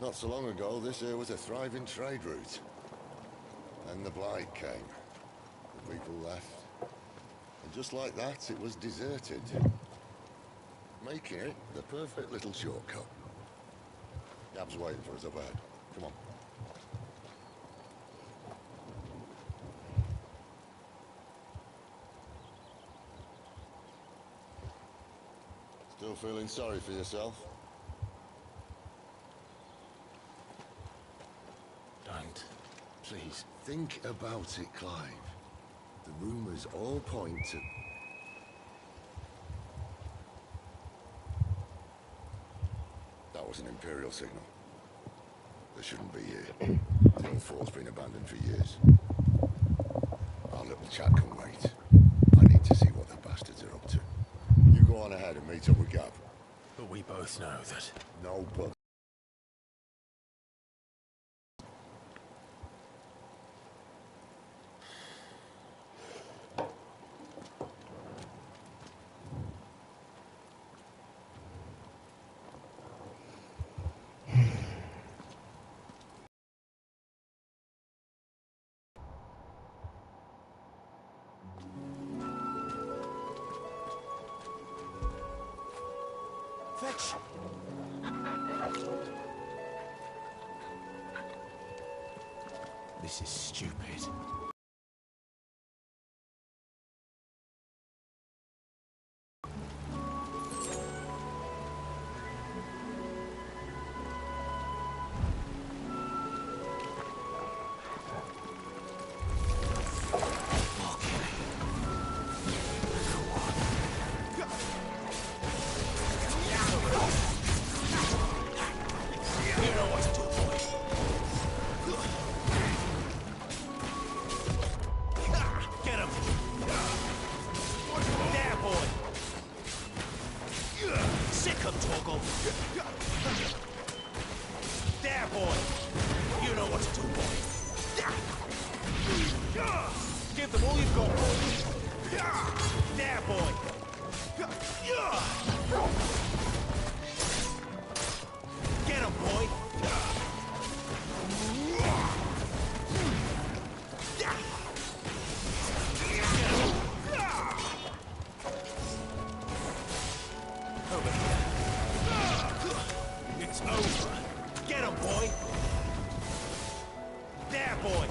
Not so long ago, this here was a thriving trade route. Then the Blight came. The people left. And just like that, it was deserted. Making it the perfect little shortcut. Gab's waiting for us up ahead. Come on. Still feeling sorry for yourself? Don't. Please. Think about it, Clive. The rumors all point to... That was an Imperial signal. They shouldn't be here. The whole fort's been abandoned for years. Our little chat can wait. I need to see what the bastards are up to. You go on ahead and meet up with Gab. But we both know that... No, but... Fetch! This is stupid. There, boy! You know what to do, boy! Give them all you've got, boy! There, boy! Get him, boy! Over here. It's over. Get him, boy! There, boy!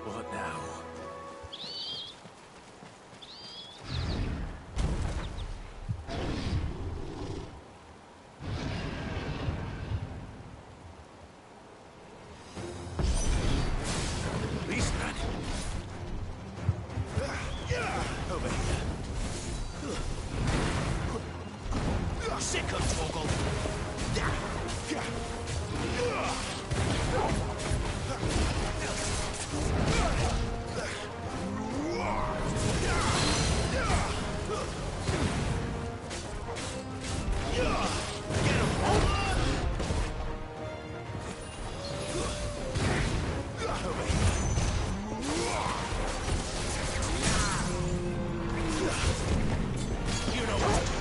What now? Policeman! Over here. Sick of Torgal! You know what to do.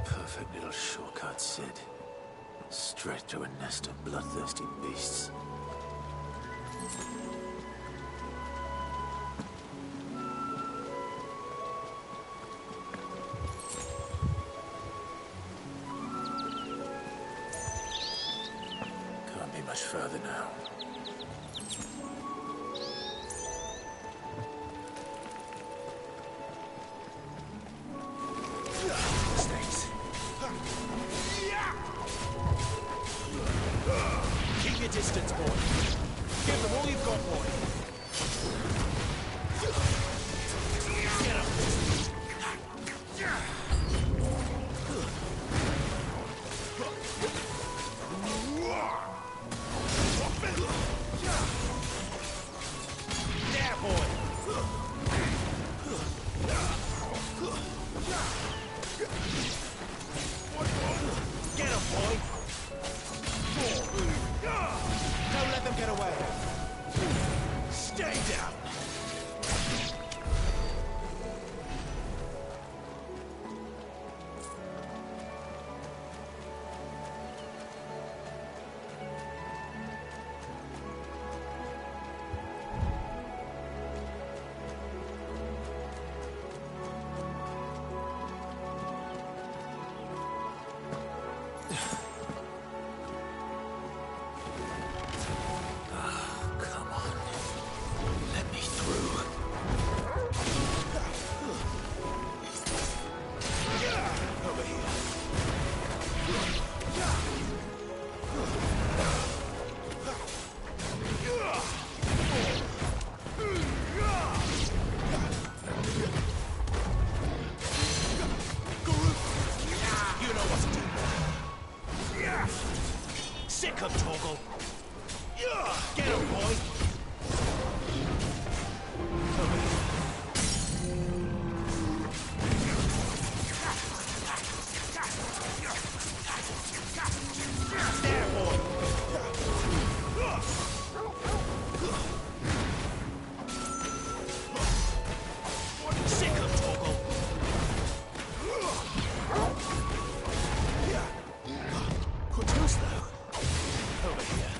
perfect little shortcut, Sid. Straight to a nest of bloodthirsty beasts. Can't be much further now. Keep your distance, boy. Give them all you've got, boy. Get up. There, boy. Get him, boy. Don't let them get away. Stay down. Come on. Let me through. Over here. You know what to do. Sick of Torgal. Get him, boy. Over here. There, boy. Sick of Torgal. Too slow. Over here.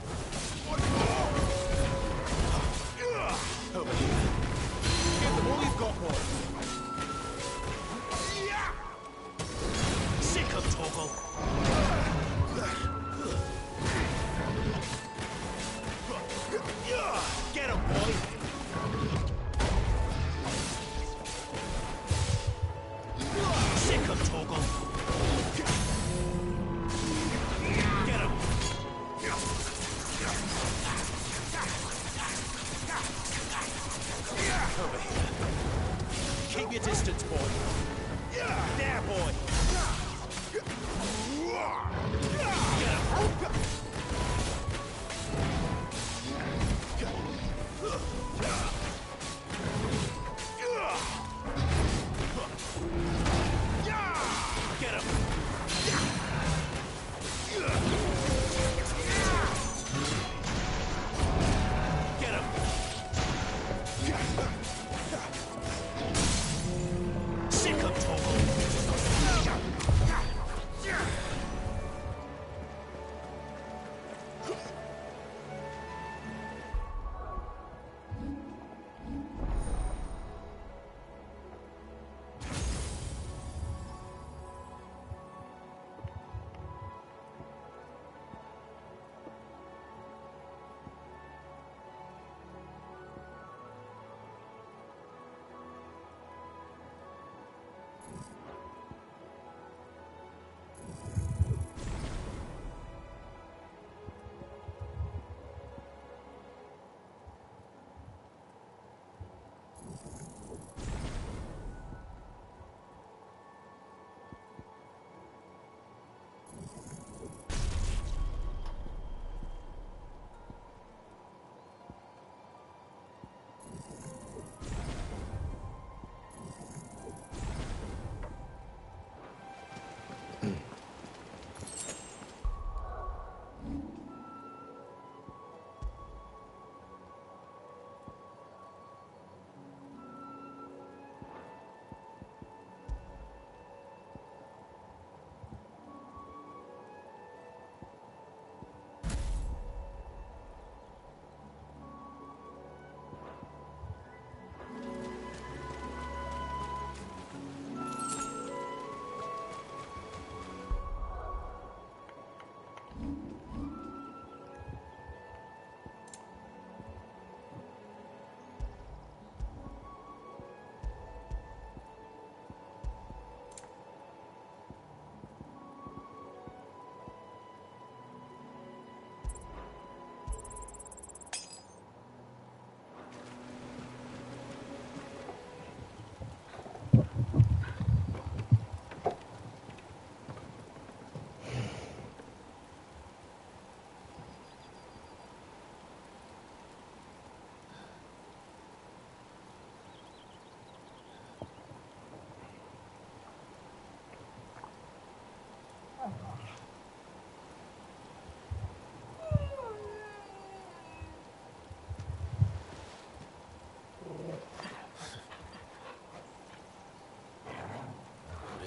Over here. Give them all you've got, boy. Sick of Torgal. Get him, boy. Sick of Torgal. Get him. Over here. Keep your distance, boy. There, boy. Get him. Get him. Get him. Sick of Torgal.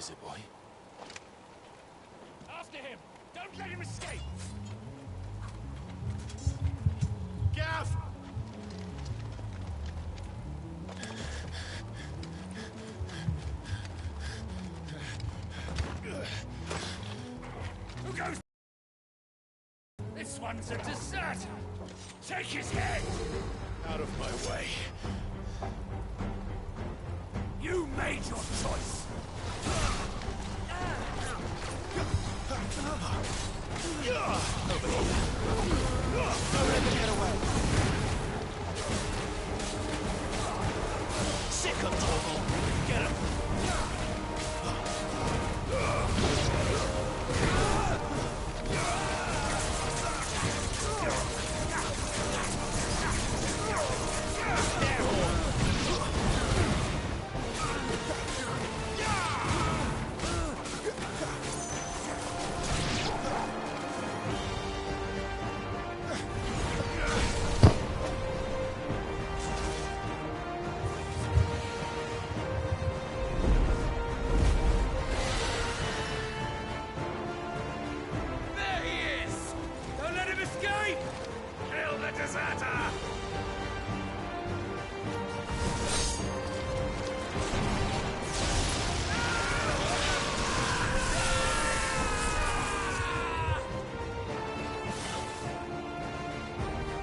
is it, boy? After him! Don't let him escape! Gav! Who goes? This one's a deserter! Take his head! Out of my way. You made your choice! Over here. Don't let them get away. Sick of Torgal. Get him.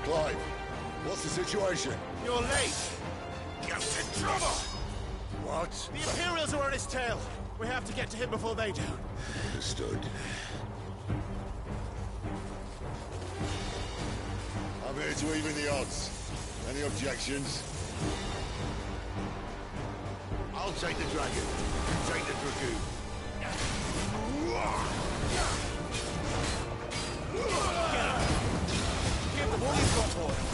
Clive, what's the situation? You're late. Get in trouble. What? The Imperials are on his tail. We have to get to him before they do. Understood. I'm here to even the odds. Any objections? I'll take the dragon. You take the dragoon. Give them all you've got for them.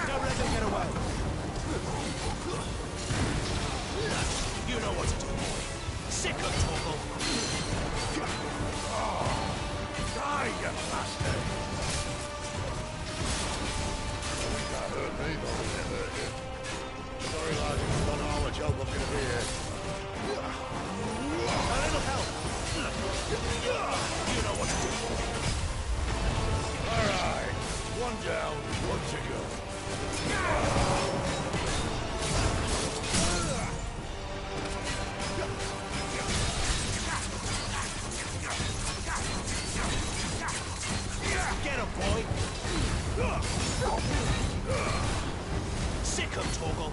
Don't let them get away. You know what to do, boy. Sick of Torgal. Die, you bastard! That hurt me, but it didn't hurt you. Sorry, lad. Don't know how much help I'm gonna be here. A little help. You know what to do. All right. One down, one to go. Get him, boy. Sick of Torgal.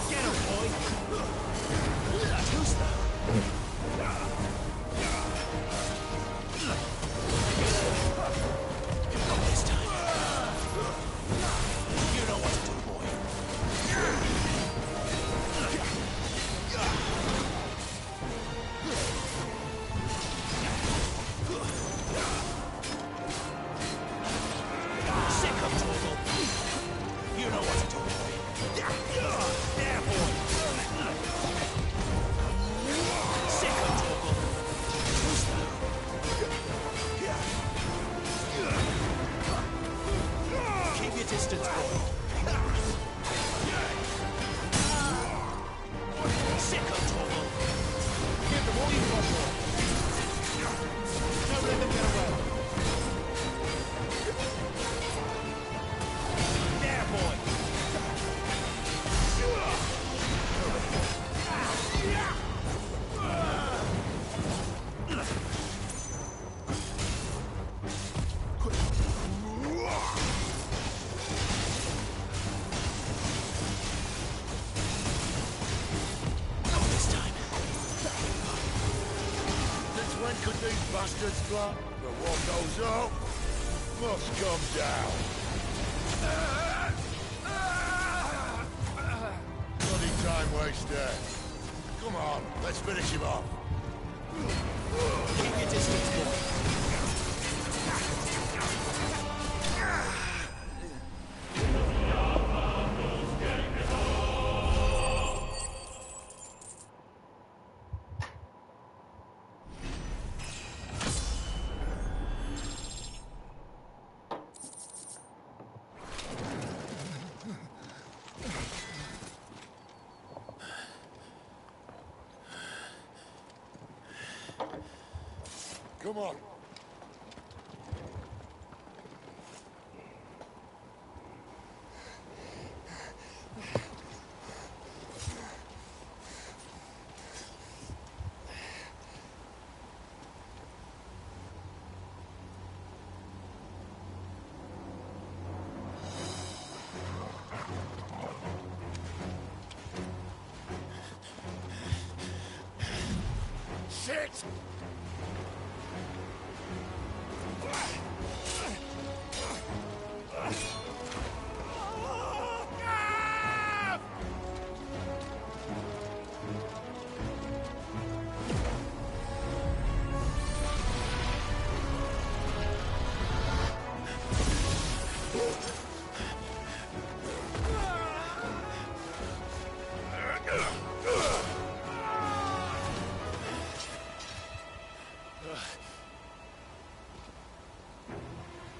Get him, boy. Who's that? Not this time. You know what to do, boy. Sick of Torgal. You know what to do, boy. There, boy. Sick of Torgal. Who's that? Keep your distance, boy. Sick of Torgal. Give them all you've got, boy. Don't let them get away. There, boy. Not this time. Since when could these bastards fly? But what goes up must come down. Bloody time waster. Come on, let's finish him off. Keep your distance, boy. Come on. Shit!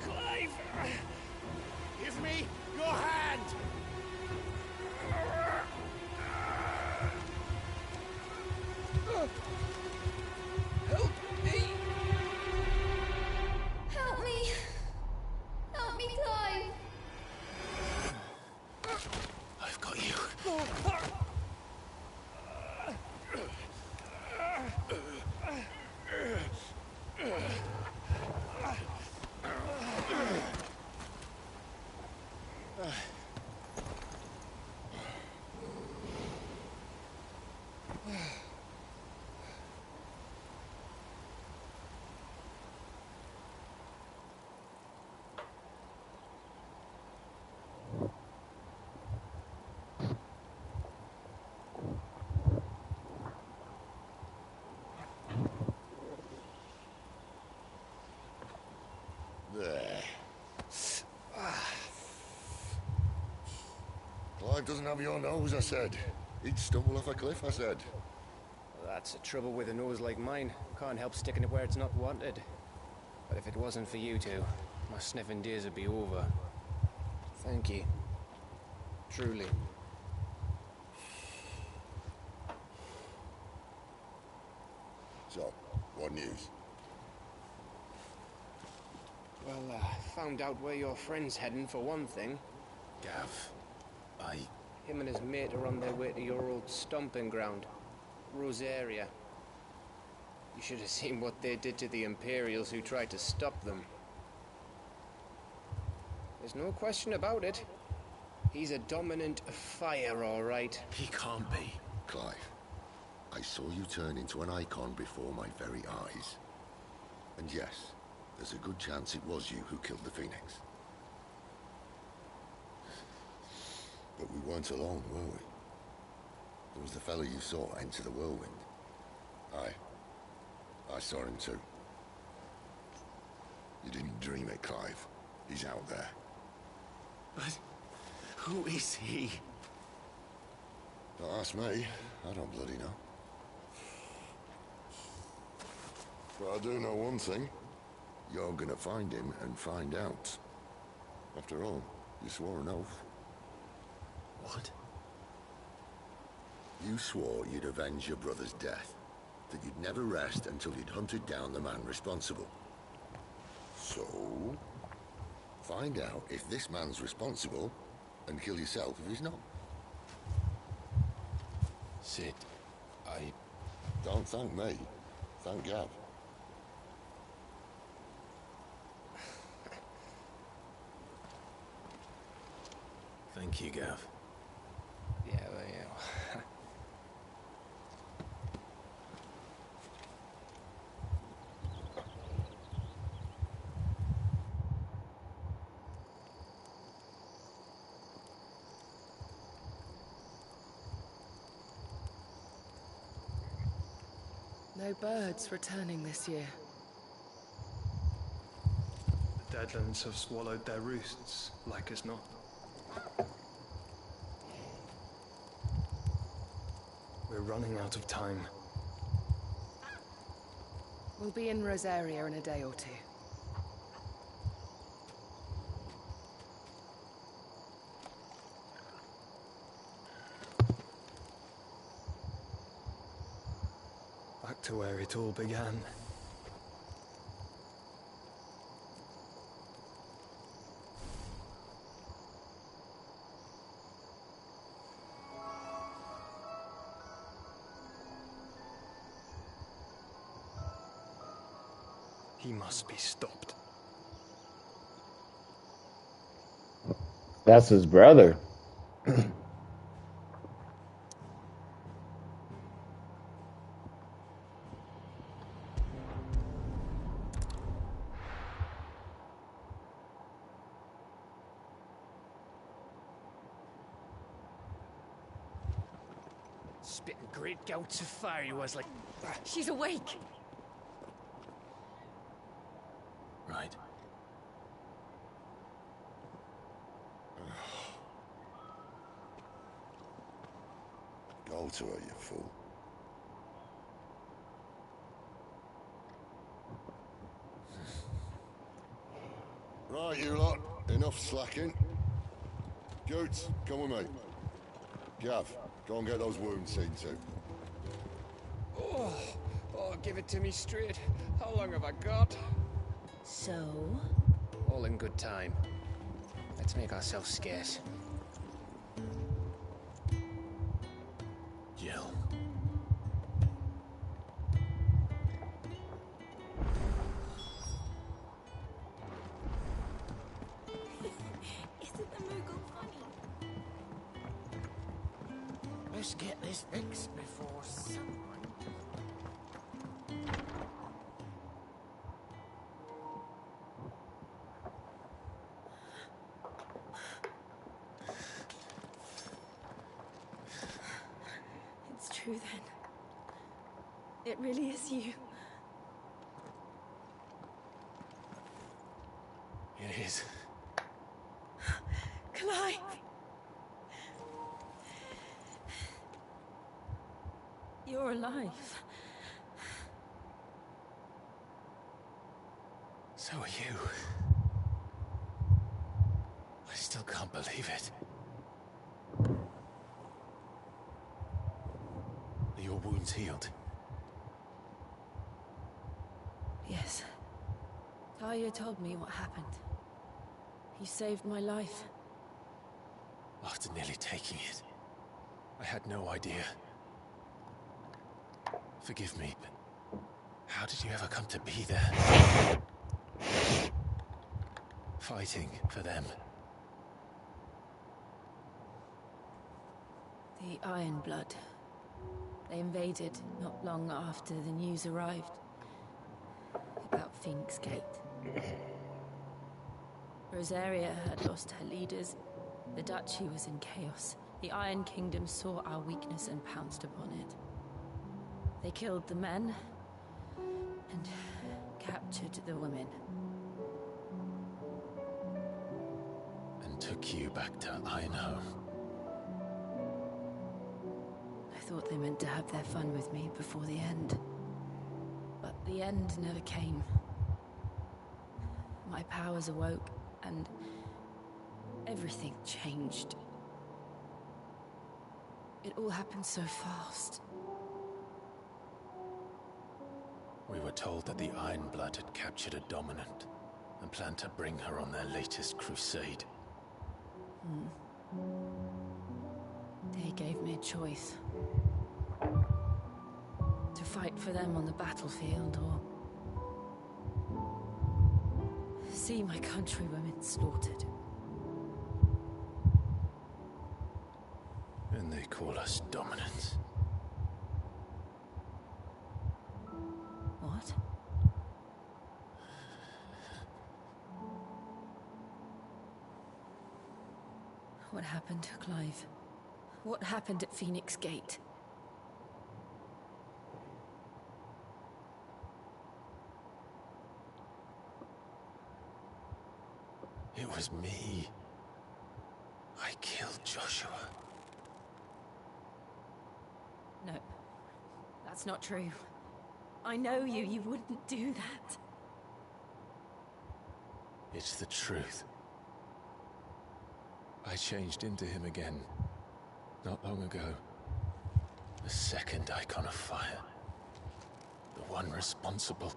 Clive! Give me your hand! Help me! Help me! Help me, Clive! I've got you. There. Clive doesn't have your nose, I said. He'd stumble off a cliff, I said. That's the trouble with a nose like mine. Can't help sticking it where it's not wanted. But if it wasn't for you two, my sniffing days would be over. Thank you. Truly. So, what news? Well, found out where your friend's heading for one thing. Gav, Him and his mate are on their way to your old stomping ground, Rosaria. You should have seen what they did to the Imperials who tried to stop them. There's no question about it. He's a dominant fire, all right. he can't be. Clive, I saw you turn into an icon before my very eyes. And yes, there's a good chance it was you who killed the Phoenix. But we weren't alone, were we? There was the fellow you saw enter the whirlwind. I saw him too. You didn't dream it, Clive. He's out there. But who is he? Don't ask me. I don't bloody know. But I do know one thing. You're gonna find him and find out. After all, you swore an oath. What? You swore you'd avenge your brother's death. That you'd never rest until you'd hunted down the man responsible. So, find out if this man's responsible, and kill yourself if he's not. Sid, Don't thank me. Thank Gav. Thank you, Gav. Yeah, well, yeah. No birds returning this year. The Deadlands have swallowed their roosts, like as not. We're running out of time. We'll be in Rosaria in a day or two. Back to where it all began. He must be stopped. That's his brother. Spitting great gouts of fire he was like. She's awake. Right. Go to her, you fool. Right, you lot. Enough slacking. Goots, come with me. Gav, go and get those wounds seen to. Oh, give it to me straight. How long have I got? So? All in good time. Let's make ourselves scarce. Jill. Isn't the Moogle funny? Let's get this fixed before someone. It's true then. It really is you. It is. Clive! You're alive. So are you. I still can't believe it. Are your wounds healed? Yes. Talia told me what happened. You saved my life. After nearly taking it, I had no idea. Forgive me, but how did you ever come to be there? Fighting for them. The Iron Blood. They invaded not long after the news arrived about Phoenix Gate. Rosaria had lost her leaders. The Duchy was in chaos. The Iron Kingdom saw our weakness and pounced upon it. They killed the men and captured the women. And took you back to Ironhome. I thought they meant to have their fun with me before the end. But the end never came. My powers awoke, and everything changed. It all happened so fast. We were told that the Iron Blood had captured a dominant and planned to bring her on their latest crusade. They gave me a choice. To fight for them on the battlefield, or see my countrywomen slaughtered. And they call us dominants. What? What happened, Clive? What happened at Phoenix Gate? It was me. I killed Joshua. No, that's not true. I know you. You wouldn't do that. It's the truth. I changed into him again, not long ago. The second icon of fire. The one responsible.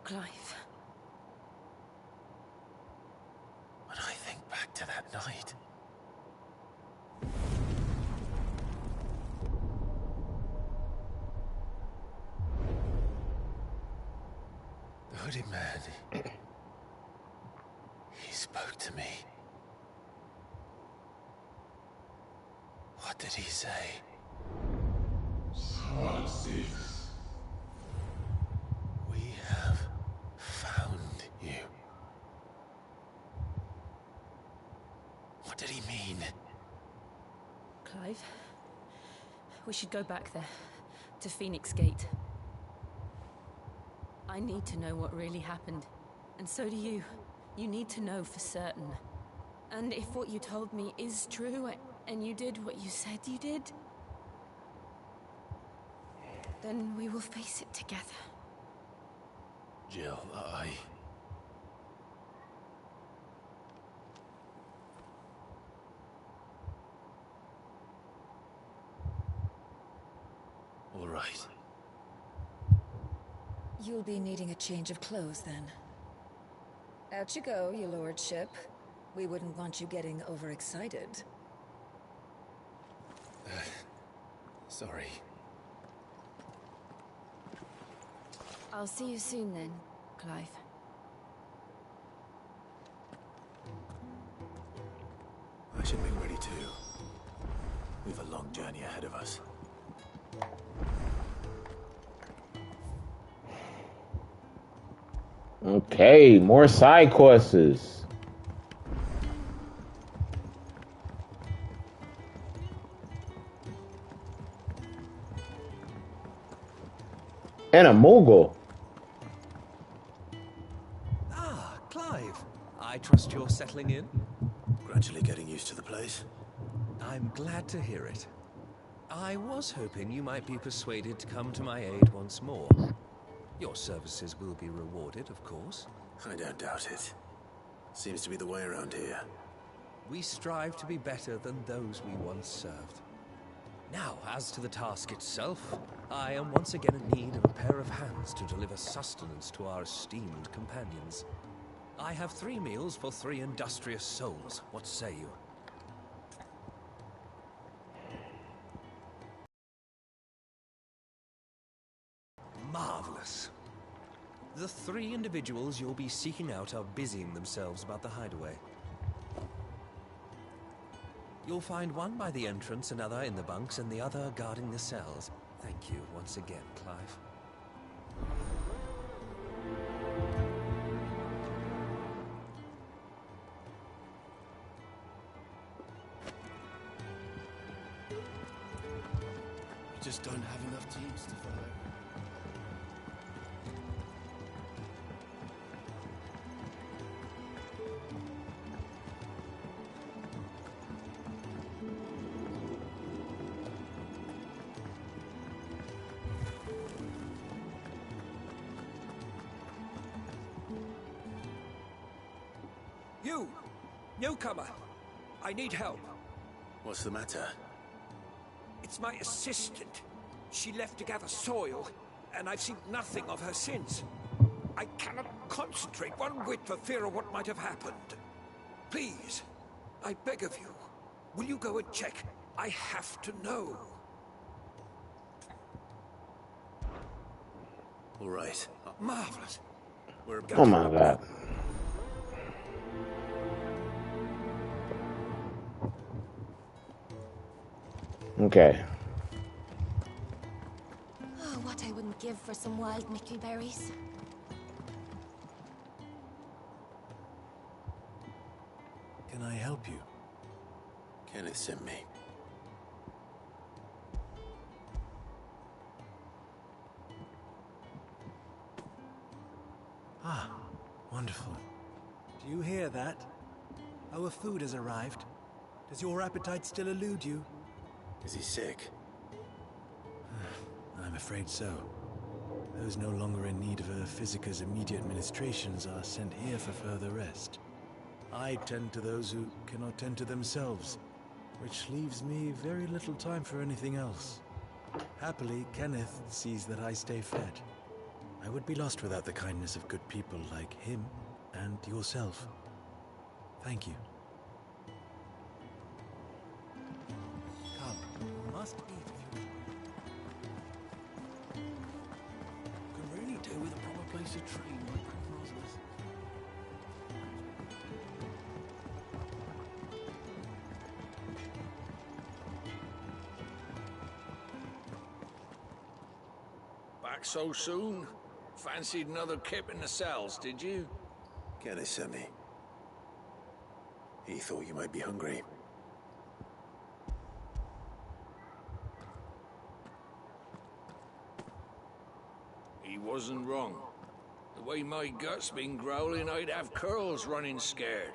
Clive. When I think back to that night... Hooded man. He spoke to me. What did he say? We have found you. What did he mean? Clive, we should go back there, to Phoenix Gate. I need to know what really happened, and so do you. You need to know for certain. And if what you told me is true, and you did what you said you did, then we will face it together. Jill, all right. You'll be needing a change of clothes, then. Out you go, your lordship. We wouldn't want you getting overexcited. Sorry. I'll see you soon then, Clive. I should make ready too. We've a long journey ahead of us. Okay, more side courses. And a Moogle. Ah, Clive. I trust you're settling in? Gradually getting used to the place. I'm glad to hear it. I was hoping you might be persuaded to come to my aid once more. Your services will be rewarded, of course. I don't doubt it. Seems to be the way around here. We strive to be better than those we once served. Now, as to the task itself, I am once again in need of a pair of hands to deliver sustenance to our esteemed companions. I have 3 meals for 3 industrious souls. What say you? Marvelous. The 3 individuals you'll be seeking out are busying themselves about the hideaway. You'll find one by the entrance, another in the bunks, and the other guarding the cells. Thank you once again, Clive. We just don't have enough teams to follow. You! Newcomer! I need help. What's the matter? It's my assistant. She left to gather soil, and I've seen nothing of her since. I cannot concentrate one whit for fear of what might have happened. Please, I beg of you, will you go and check? I have to know. All right. Marvelous. We're about Oh my god. Okay. Oh, what I wouldn't give for some wild Mickle berries. Can I help you? Kenneth sent me. Ah, wonderful. Do you hear that? Our food has arrived. Does your appetite still elude you? Is he sick? I'm afraid so. Those no longer in need of a Physica's immediate ministrations are sent here for further rest. I tend to those who cannot tend to themselves, which leaves me very little time for anything else. Happily, Kenneth sees that I stay fed. I would be lost without the kindness of good people like him and yourself. Thank you. Come, you must eat if you can really do with a proper place to train. back so soon? Fancied another kip in the cells, did you? Kenneth sent me. He thought you might be hungry. He wasn't wrong. The way my gut's been growling, I'd have curls running scared.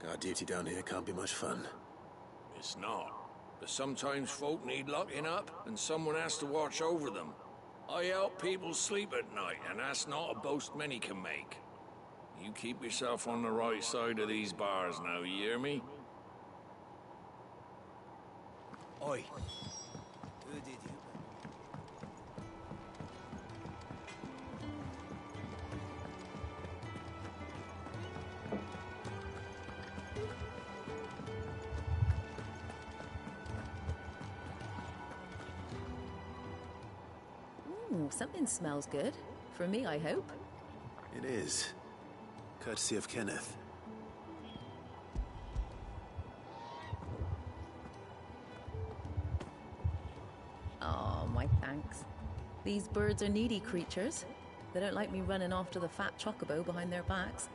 Guard duty down here can't be much fun. It's not. But sometimes folk need locking up, and someone has to watch over them. I help people sleep at night, and that's not a boast many can make. You keep yourself on the right side of these bars now, you hear me? Oi. Who did you? Ooh, something smells good. For me, I hope. It is. Courtesy of Kenneth. Oh, my thanks. These birds are needy creatures. They don't like me running off to the fat chocobo behind their backs.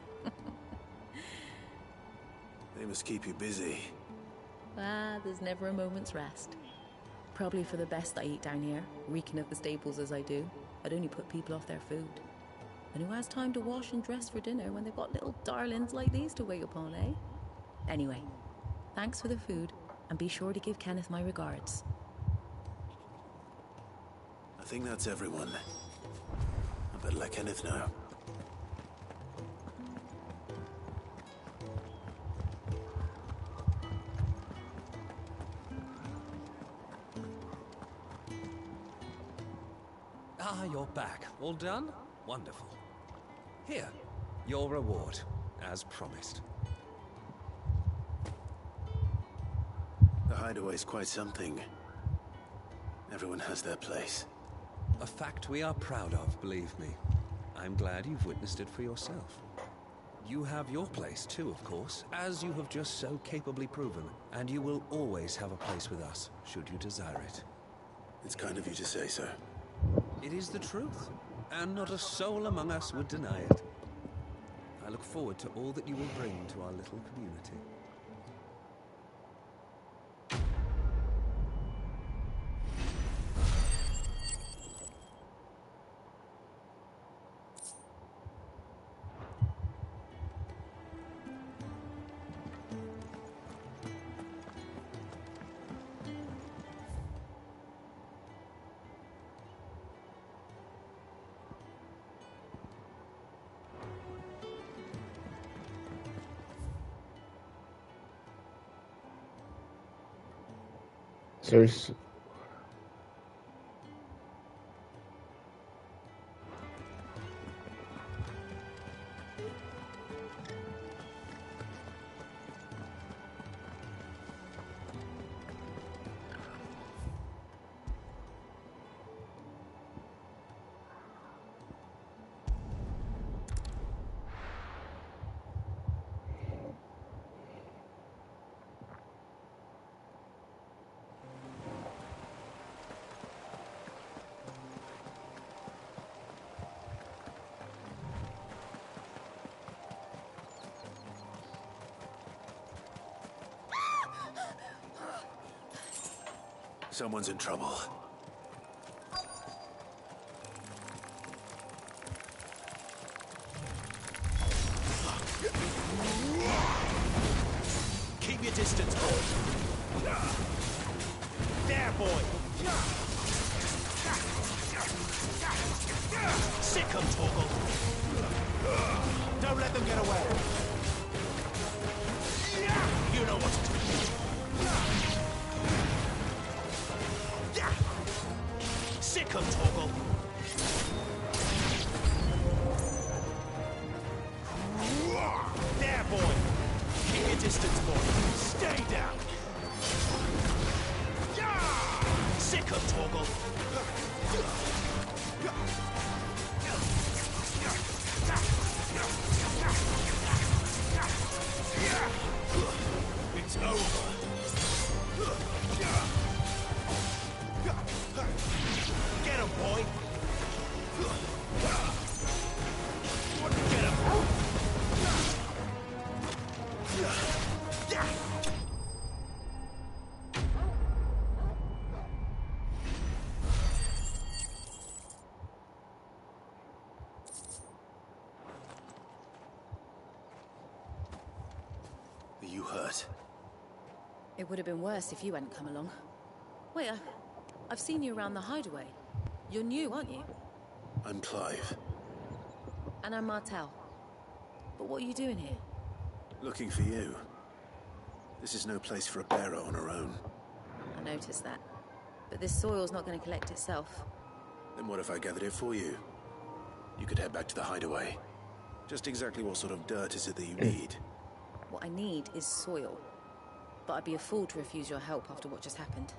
They must keep you busy. There's never a moment's rest. Probably for the best I eat down here, reeking of the stables as I do. I'd only put people off their food. And who has time to wash and dress for dinner when they've got little darlings like these to wait upon, eh? Anyway, thanks for the food, and be sure to give Kenneth my regards. I think that's everyone. I better let Kenneth know. Ah, you're back. All done? Wonderful. Here, your reward, as promised. The hideaway's quite something. Everyone has their place. A fact we are proud of, believe me. I'm glad you've witnessed it for yourself. You have your place too, of course, as you have just so capably proven, and you will always have a place with us, should you desire it. It's kind of you to say so. It is the truth, and not a soul among us would deny it. I look forward to all that you will bring to our little community. Seriously. Someone's in trouble. Keep your distance, boy. There, boy. Sick 'em, Torgal. Don't let them get away. You know what to do. Sick 'em, Torgal. There, boy. Keep your distance, boy. Stay down. Sick 'em, Torgal. It's over. you hurt? It would have been worse if you hadn't come along. Wait, I've seen you around the hideaway. You're new, aren't you? I'm Clive. And I'm Martel. But what are you doing here? Looking for you. This is no place for a bearer on her own. I noticed that. But this soil's not going to collect itself. Then what if I gathered it for you? You could head back to the hideaway. Just exactly what sort of dirt is it that you need? What I need is soil. But I'd be a fool to refuse your help after what just happened.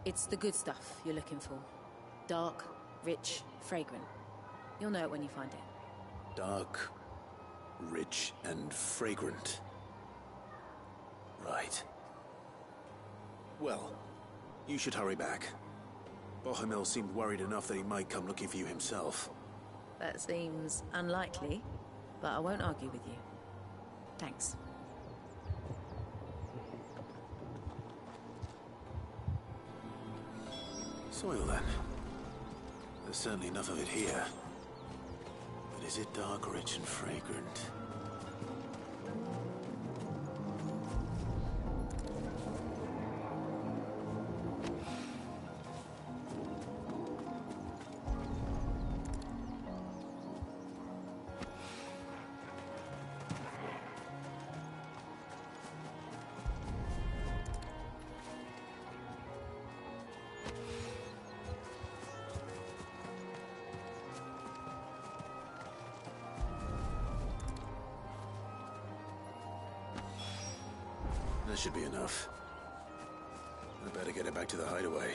It's the good stuff you're looking for. Dark, rich, fragrant. You'll know it when you find it. Dark, rich, and fragrant. Right. Well, you should hurry back. Bohemil seemed worried enough that he might come looking for you himself. That seems unlikely, but I won't argue with you. Thanks. Soil, then. There's certainly enough of it here. But is it dark, rich, and fragrant? That should be enough. I better get it back to the hideaway.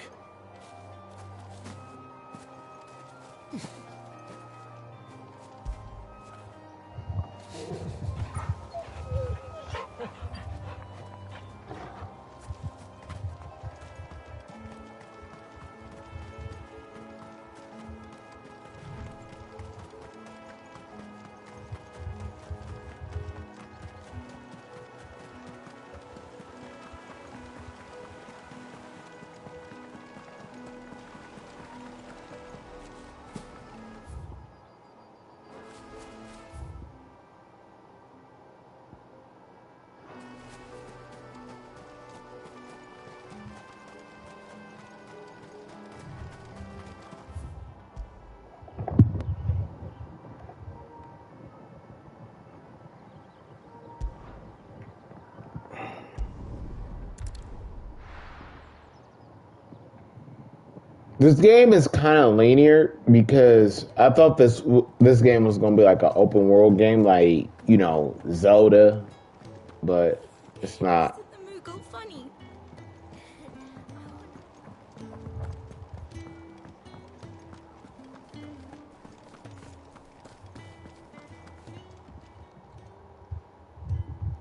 This game is kind of linear because I thought this game was gonna be like an open world game, like, you know, Zelda, but it's not.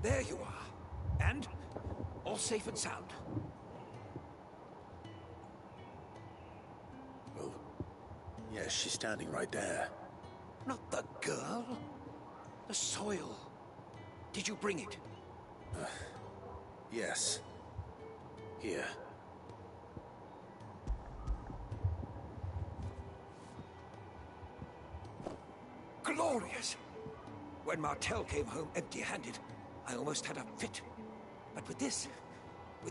There you are. And all safe and sound. Yes, she's standing right there. Not the girl. The soil. Did you bring it? Yes. Here. Glorious! When Martel came home empty-handed, I almost had a fit. But with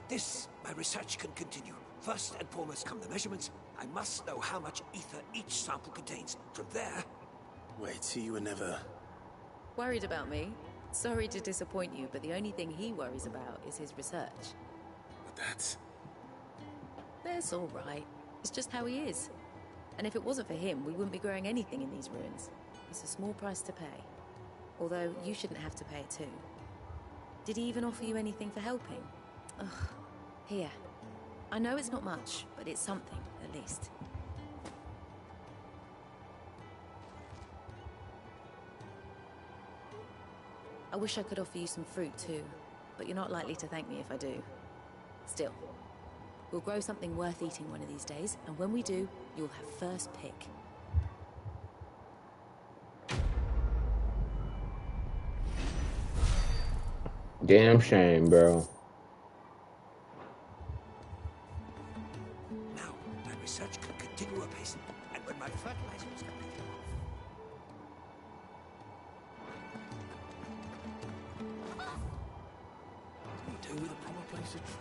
this, my research can continue. First and foremost come the measurements. I must know how much ether each sample contains. From there... Wait, so you were never... Worried about me? Sorry to disappoint you, but the only thing he worries about is his research. But that's all right. It's just how he is. And if it wasn't for him, we wouldn't be growing anything in these ruins. It's a small price to pay. Although, you shouldn't have to pay it too. Did he even offer you anything for helping? Ugh. Here. I know it's not much, but it's something, at least. I wish I could offer you some fruit too, but you're not likely to thank me if I do. Still, we'll grow something worth eating one of these days, and when we do, you'll have first pick. Damn shame, bro. Now, my research can continue apace, and when my fertilizers come in... deal with a proper place of trouble.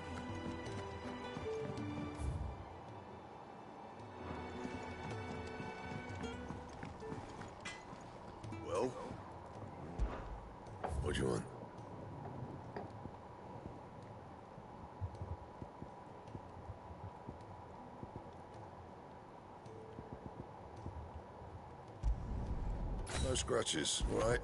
Well? What do you want? No scratches, all right?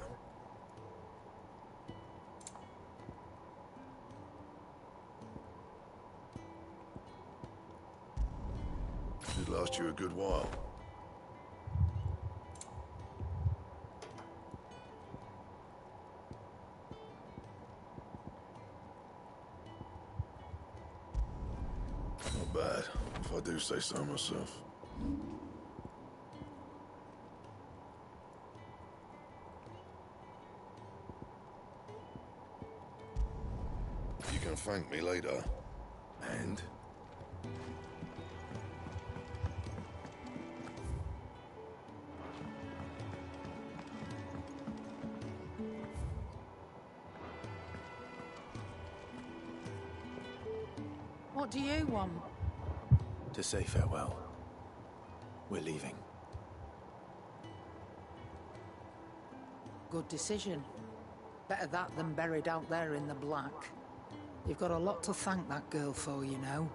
Should last you a good while. Not bad, if I do say so myself. You can thank me later. And? What do you want? To say farewell. We're leaving. Good decision. Better that than buried out there in the black. You've got a lot to thank that girl for, you know.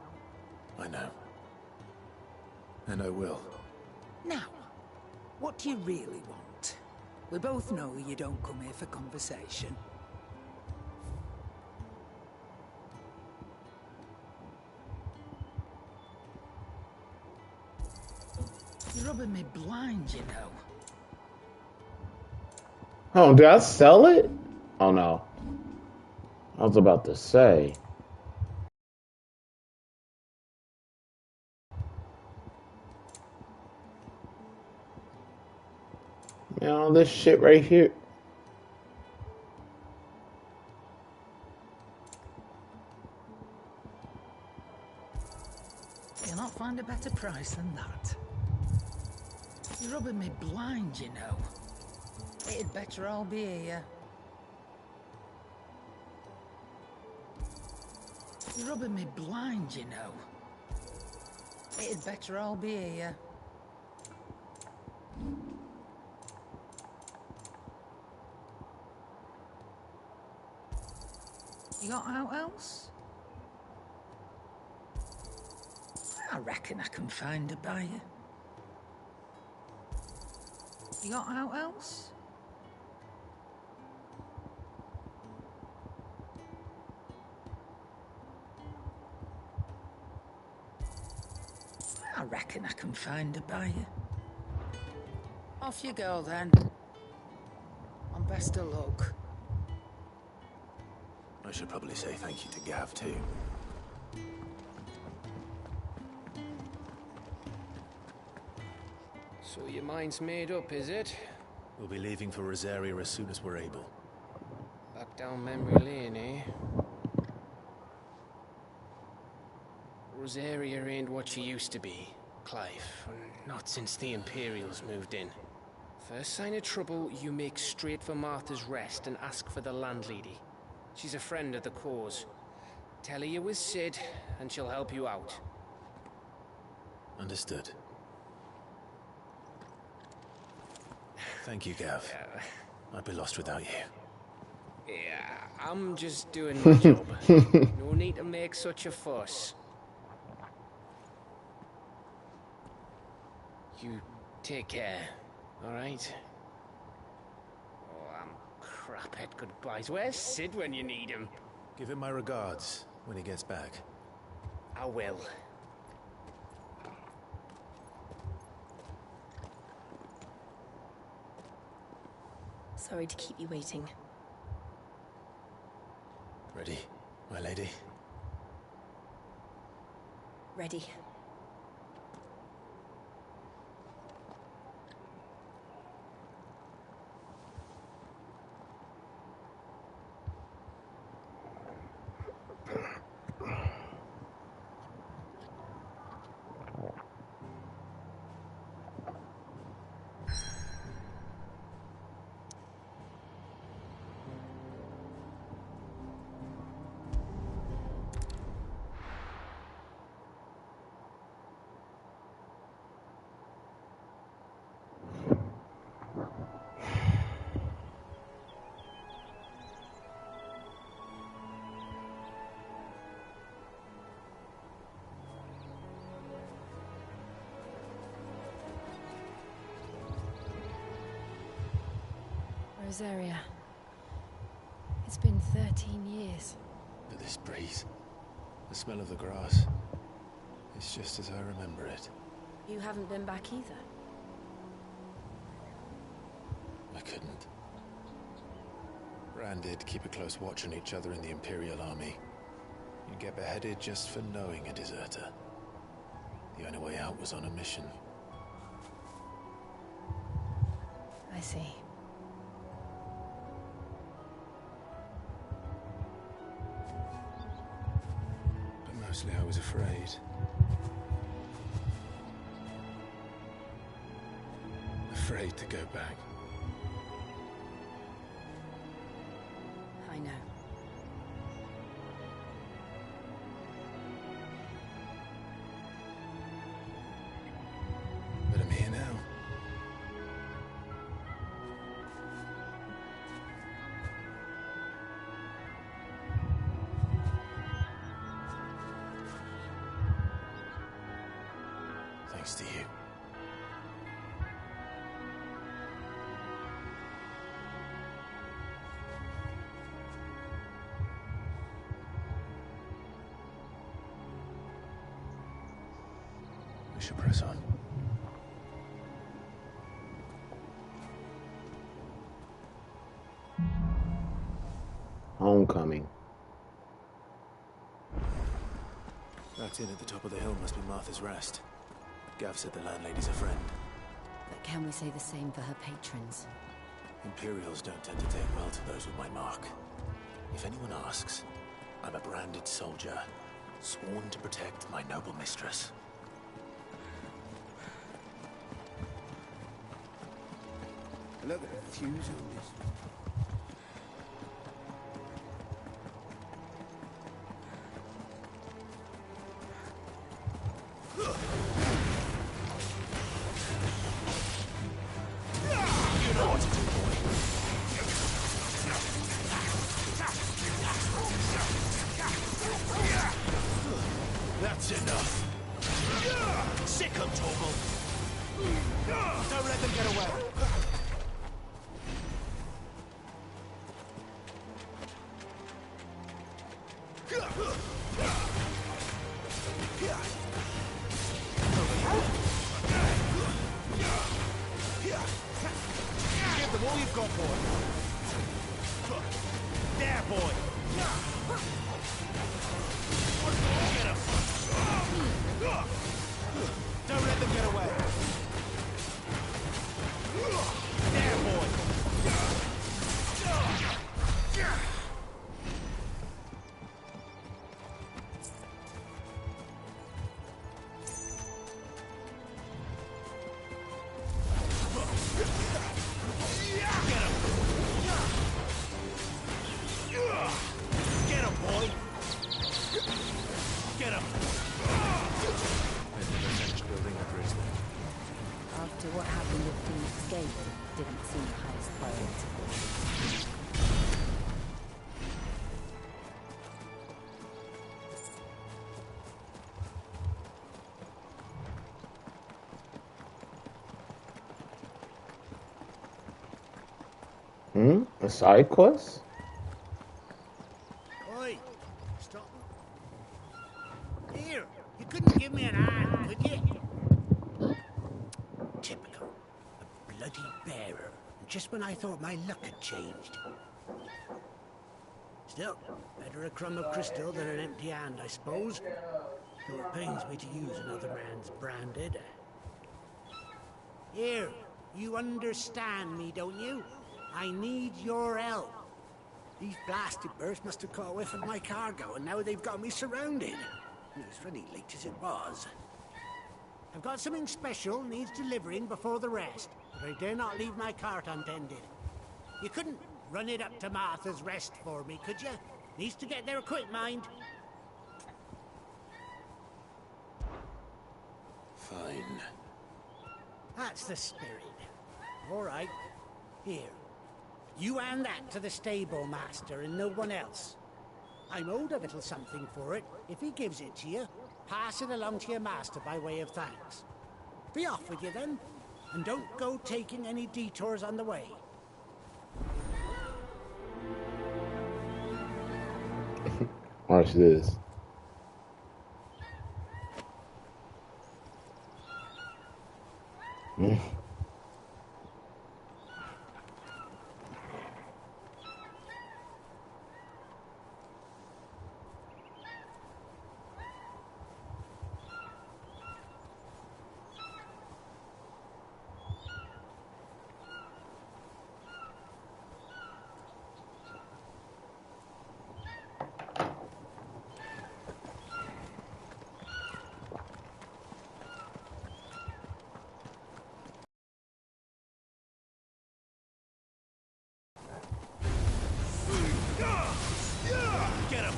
I know. And I will. Now, what do you really want? We both know you don't come here for conversation. You're rubbing me blind, you know. Oh, did I sell it? Oh no. I was about to say. You know, this shit right here. You'll not find a better price than that. You're rubbing me blind, you know. It'd better all be here. You're rubbing me blind, you know. It'd better all be here. You got out else? I reckon I can find a buyer. You got out else? I reckon I can find a buyer. Off you go then. And best of luck. I should probably say thank you to Gav, too. So your mind's made up, is it? We'll be leaving for Rosaria as soon as we're able. Back down memory lane, eh? Rosaria ain't what she used to be, Clive. Not since the Imperials moved in. First sign of trouble, you make straight for Martha's Rest and ask for the landlady. She's a friend of the cause. Tell her you was Sid, and she'll help you out. Understood. Thank you, Gav. I'd be lost without you. Yeah, I'm just doing my job. No need to make such a fuss. You take care, alright? Oh, I'm crap at goodbyes. Where's Sid when you need him? Give him my regards when he gets back. I will. Sorry to keep you waiting. Ready, my lady? Ready. Rosaria. It's been 13 years. But this breeze, the smell of the grass, it's just as I remember it. You haven't been back either. I couldn't. Rand did keep a close watch on each other in the Imperial Army. You'd get beheaded just for knowing a deserter. The only way out was on a mission. I see. But mostly I was afraid. Afraid to go back. I know. But I'm here now. Thanks to you. We should press on. Homecoming. That inn at the top of the hill must be Martha's Rest. Gav said the landlady's a friend. But can we say the same for her patrons? Imperials don't tend to take well to those with my mark. If anyone asks, I'm a branded soldier, sworn to protect my noble mistress. Look at the fuse on this. You know what to do, boy. That's enough. Sick of Torgal. Don't let them get away. Give them all you've got, boy. There, boy. Get him. Don't let them get away. There, boy. Get him, boy. Get him. They've never finished building the bridge then. After what happened at Phoenix Gate, it didn't seem the highest priority. A side quest? Oi, stop. Here, you couldn't give me an hand, could you? Typical. A bloody bearer. Just when I thought my luck had changed. Still, better a crumb of crystal than an empty hand, I suppose. Though it pains me to use another man's branded. Here, you understand me, don't you? I need your help. These blasted birds must have caught a whiff of my cargo, and now they've got me surrounded. It was really late as it was. I've got something special needs delivering before the rest, but I dare not leave my cart untended. You couldn't run it up to Martha's Rest for me, could you? Needs to get there quick, mind. Fine. That's the spirit. All right. Here. You hand that to the stable master and no one else. I'm owed a little something for it. If he gives it to you, pass it along to your master by way of thanks. Be off with you then, and don't go taking any detours on the way. Watch this. Get him!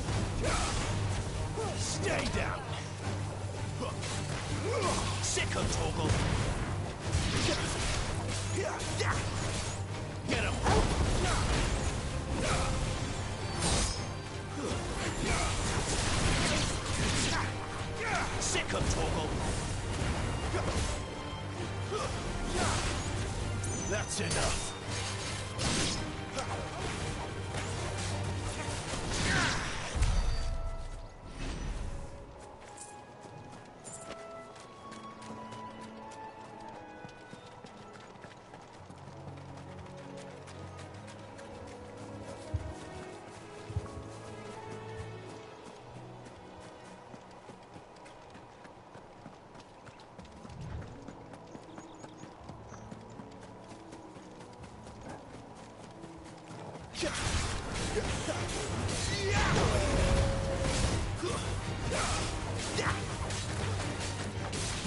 Stay down! Sick of Torgal! Get him! Sick of Torgal! That's enough!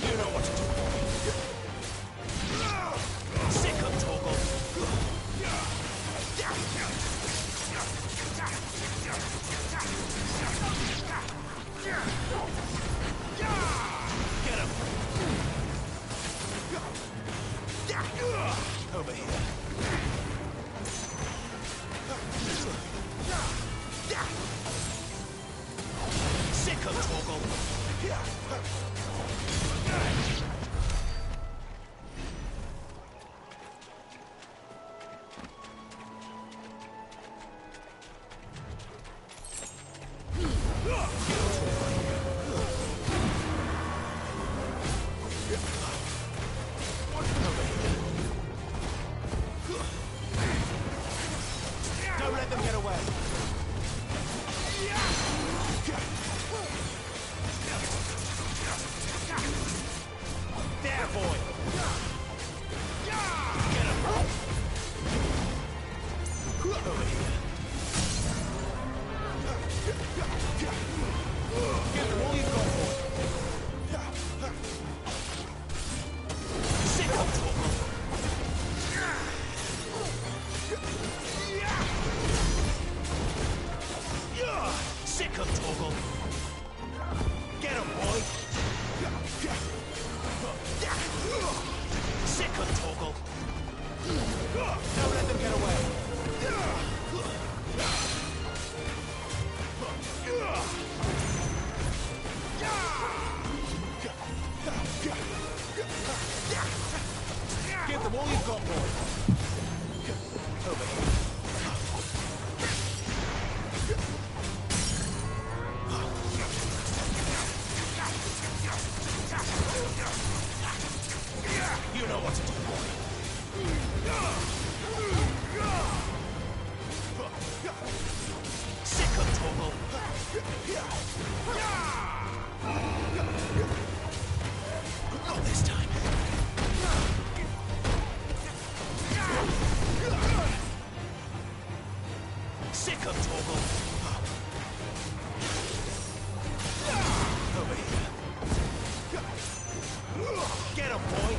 You know what to do. Sick of Torgal. Get him. Over here. Sick of Torgal. Don't let them get away. There, boy. Get him. Over here. Give them all you've got, boy. Sick of Torgal. Sick of Torgal. Get him, boy. Sick of Torgal. Don't let them get away. Give them all you've got, boy. Over here. You know what to do, boy. Sick of Torgal. Not this time. Sick of Torgal. Over here. Get him, boy.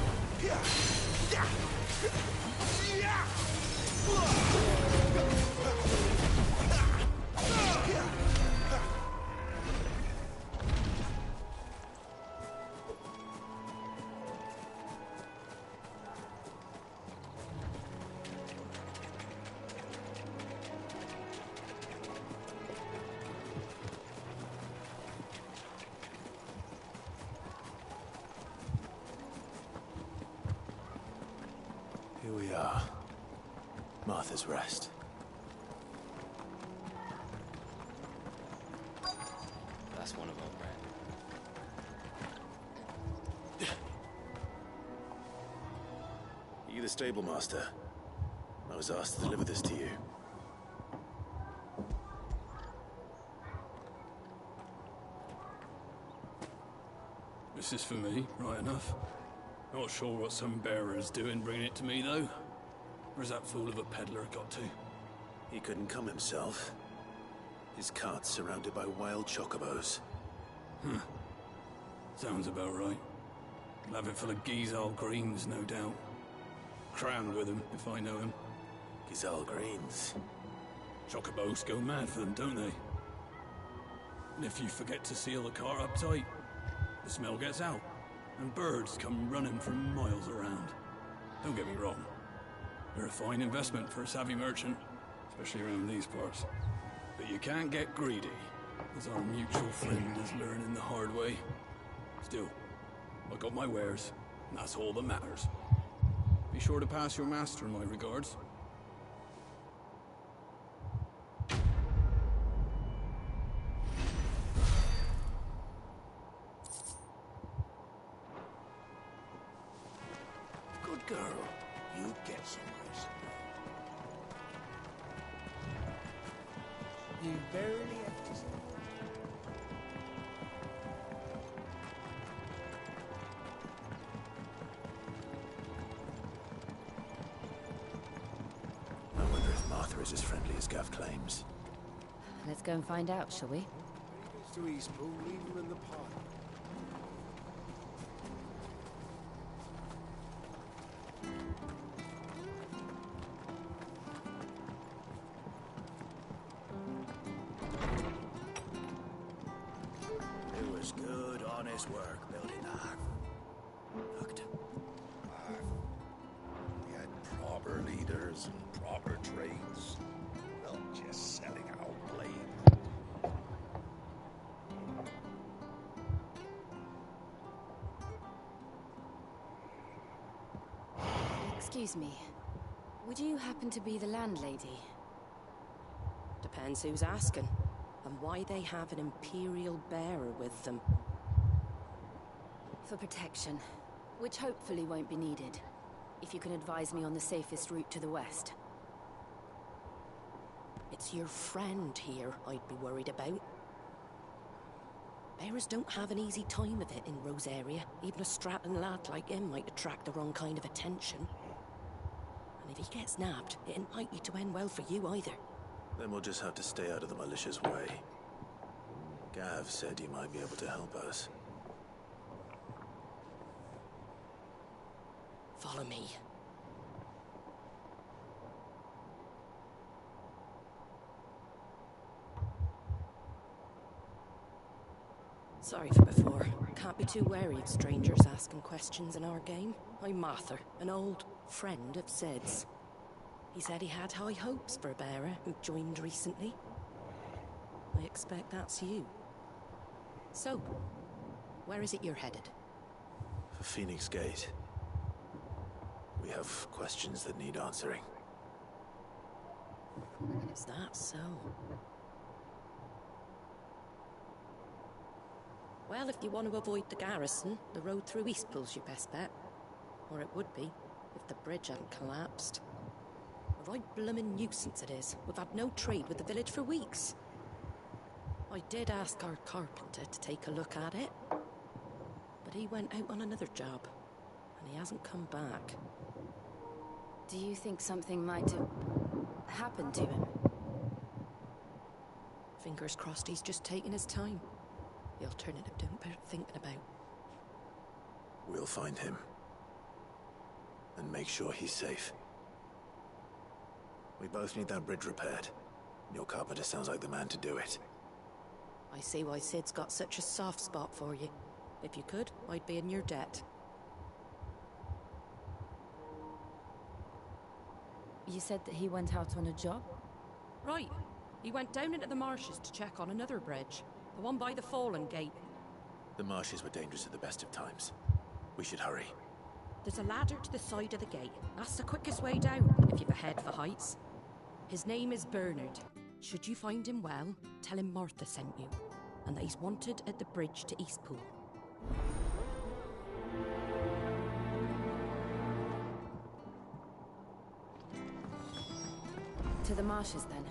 Here we are. Martha's Rest. That's one of our brand. Are you the stable master? I was asked to deliver this to you. This is for me, right enough. Not sure what some bearer's doing bringing it to me, though. Where's that fool of a peddler got to? He couldn't come himself. His cart's surrounded by wild chocobos. Sounds about right. He'll have it full of Gizal greens, no doubt. Crammed with them, if I know him. Gizal greens? Chocobos go mad for them, don't they? And if you forget to seal the cart up tight, the smell gets out, and birds come running from miles around. Don't get me wrong. They're a fine investment for a savvy merchant, especially around these parts. But you can't get greedy, as our mutual friend is learning the hard way. Still, I got my wares, and that's all that matters. Be sure to pass your master my regards. Good girl. You get some rest. You barely have to... I wonder if Martha is as friendly as Gav claims. Let's go and find out, shall we? To Eastpool, leave him in the pot. It was good, honest work building that. Looked. We had proper leaders and proper trades. Not just selling out blade. Excuse me. Would you happen to be the landlady? Depends who's asking, and why they have an Imperial bearer with them. For protection, which hopefully won't be needed. If you can advise me on the safest route to the west. It's your friend here I'd be worried about. Bearers don't have an easy time of it in Rosaria. Even a strapping lad like him might attract the wrong kind of attention. And if he gets nabbed, it ain't likely to end well for you either. Then we'll just have to stay out of the malicious way. Gav said he might be able to help us. Follow me. Sorry for before. Can't be too wary of strangers asking questions in our game. I'm Martha, an old friend of Sid's. He said he had high hopes for a bearer who joined recently. I expect that's you. So, where is it you're headed? For Phoenix Gate. We have questions that need answering. Is that so? Well, if you want to avoid the garrison, the road through Eastpool's your best bet. Or it would be, if the bridge hadn't collapsed. A right bloomin' nuisance it is. We've had no trade with the village for weeks. I did ask our carpenter to take a look at it, but he went out on another job, and he hasn't come back. Do you think something might have happened to him? Fingers crossed he's just taking his time. The alternative don't bear thinking about. We'll find him. And make sure he's safe. We both need that bridge repaired. Your carpenter sounds like the man to do it. I see why Sid's got such a soft spot for you. If you could, I'd be in your debt. You said that he went out on a job? Right. He went down into the marshes to check on another bridge. The one by the Fallen Gate. The marshes were dangerous at the best of times. We should hurry. There's a ladder to the side of the gate. That's the quickest way down, if you've a head for heights. His name is Bernard. Should you find him well, tell him Martha sent you. and that he's wanted at the bridge to Eastpool. To the marshes, then.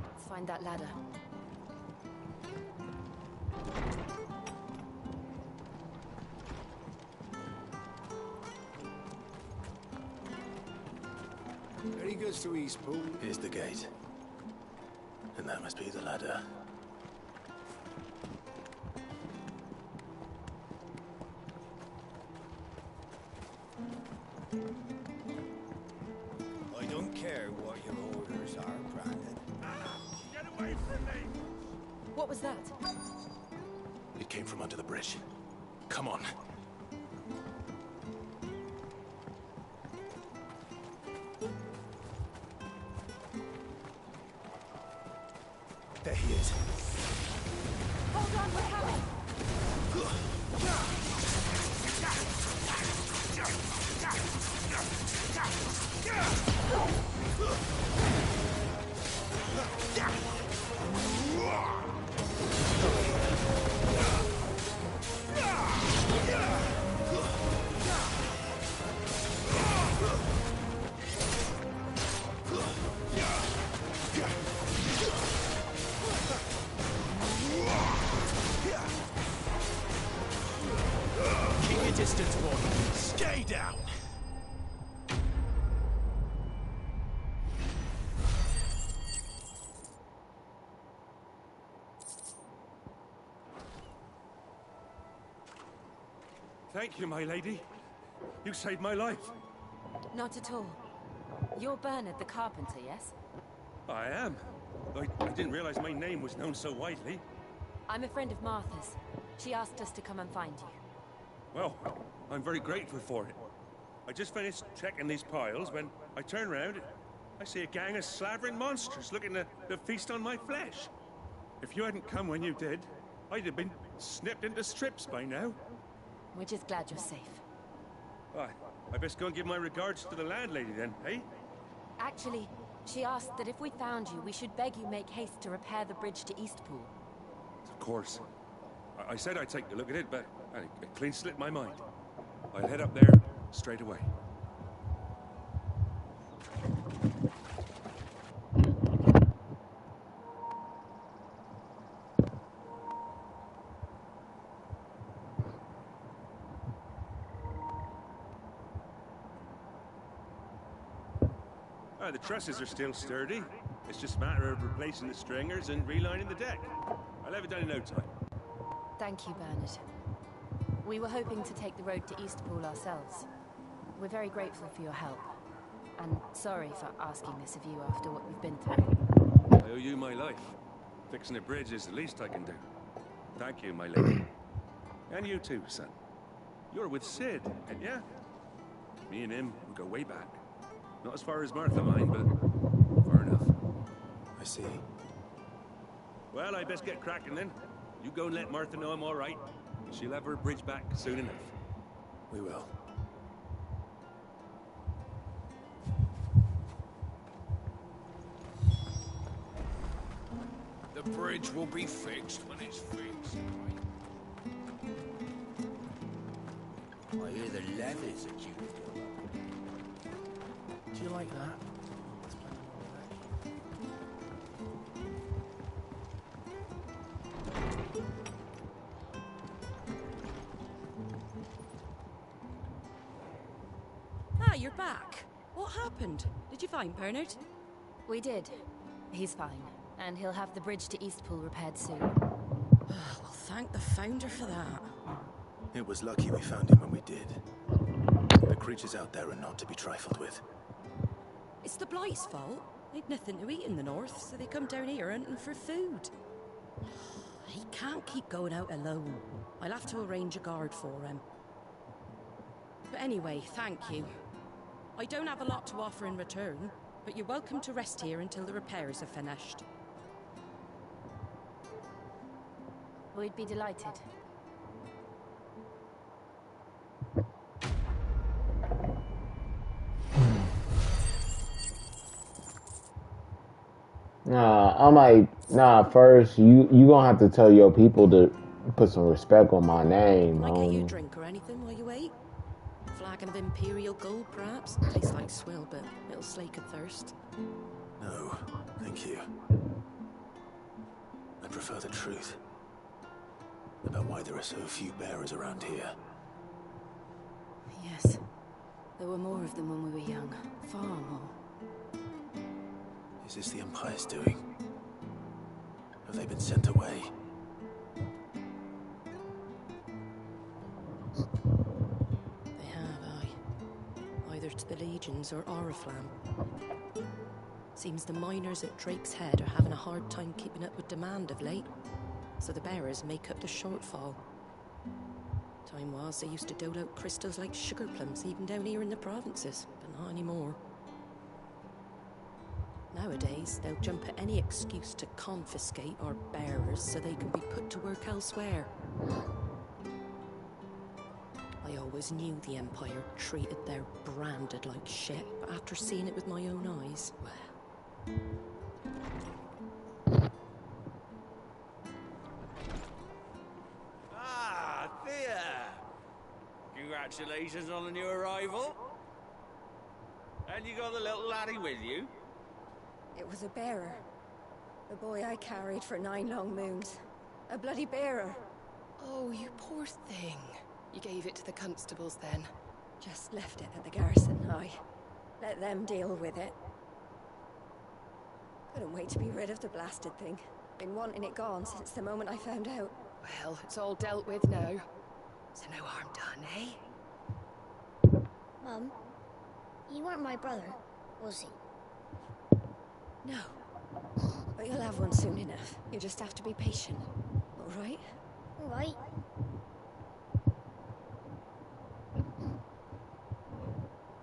Let's find that ladder. Very good to Eastpool. Here's the gate. And that must be the ladder. I don't care what your orders are, Brandon. Get away from me! What was that? It came from under the bridge. Come on. There he is. Hold on, we're coming! Keep your distance, boy. Stay down. Thank you, my lady. You saved my life. Not at all. You're Bernard the carpenter, yes? I am. I didn't realize my name was known so widely. I'm a friend of Martha's. She asked us to come and find you. Well, I'm very grateful for it. I just finished checking these piles when I turn around. I see a gang of slavering monsters looking to feast on my flesh. If you hadn't come when you did, I'd have been snipped into strips by now. We're just glad you're safe. I best go and give my regards to the landlady then, eh? Actually, she asked that if we found you, we should beg you make haste to repair the bridge to Eastpool. Of course. I said I'd take a look at it, but it clean slipped my mind. I'll head up there straight away. The trusses are still sturdy. It's just a matter of replacing the stringers and relining the deck. I'll have it done in no time. Thank you, Bernard. We were hoping to take the road to Eastpool ourselves. We're very grateful for your help. And sorry for asking this of you after what you've been through. I owe you my life. Fixing a bridge is the least I can do. Thank you, my lady. And you too, son. You're with Sid, ain't ya? Me and him, we go way back. Not as far as Martha mind, but far enough. I see. Well, I best get cracking then. You go and let Martha know I'm all right. She'll have her bridge back soon enough. We will. The bridge will be fixed when it's fixed. I hear the levies are due. Do you like that? Ah, you're back. What happened? Did you find Bernard? We did. He's fine. And he'll have the bridge to Eastpool repaired soon. Well, thank the Founder for that. It was lucky we found him when we did. The creatures out there are not to be trifled with. It's the Blight's fault. They'd nothing to eat in the north, so they come down here hunting for food. He can't keep going out alone. I'll have to arrange a guard for him. But anyway, thank you. I don't have a lot to offer in return, but you're welcome to rest here until the repairs are finished. We'd be delighted. I'm like, nah. First, you gonna have to tell your people to put some respect on my name. Can I get you a drink or anything while you wait? Flagon of Imperial Gold, perhaps? Tastes like swill, but it'll slake a thirst. No, thank you. I prefer the truth about why there are so few bearers around here. Yes. There were more of them when we were young. Far more. Is this the Empire's doing? Have they been sent away? They have, aye. Either to the Legions or Oriflamme. Seems the miners at Drake's Head are having a hard time keeping up with demand of late, so the bearers make up the shortfall. Time was they used to dole out crystals like sugar plums even down here in the provinces, but not anymore. Nowadays, they'll jump at any excuse to confiscate our bearers so they can be put to work elsewhere. I always knew the Empire treated their branded like shit, but after seeing it with my own eyes, well... Ah, Thea! Congratulations on the new arrival. And you got the little laddie with you? It was a bearer. The boy I carried for 9 long moons. A bloody bearer. Oh, you poor thing. You gave it to the constables then? Just left it at the garrison, aye. Let them deal with it. Couldn't wait to be rid of the blasted thing. Been wanting it gone since the moment I found out. Well, it's all dealt with now. So no harm done, eh? Mum, you weren't my brother, was he? No. But you'll have one soon enough. You just have to be patient. All right? All right.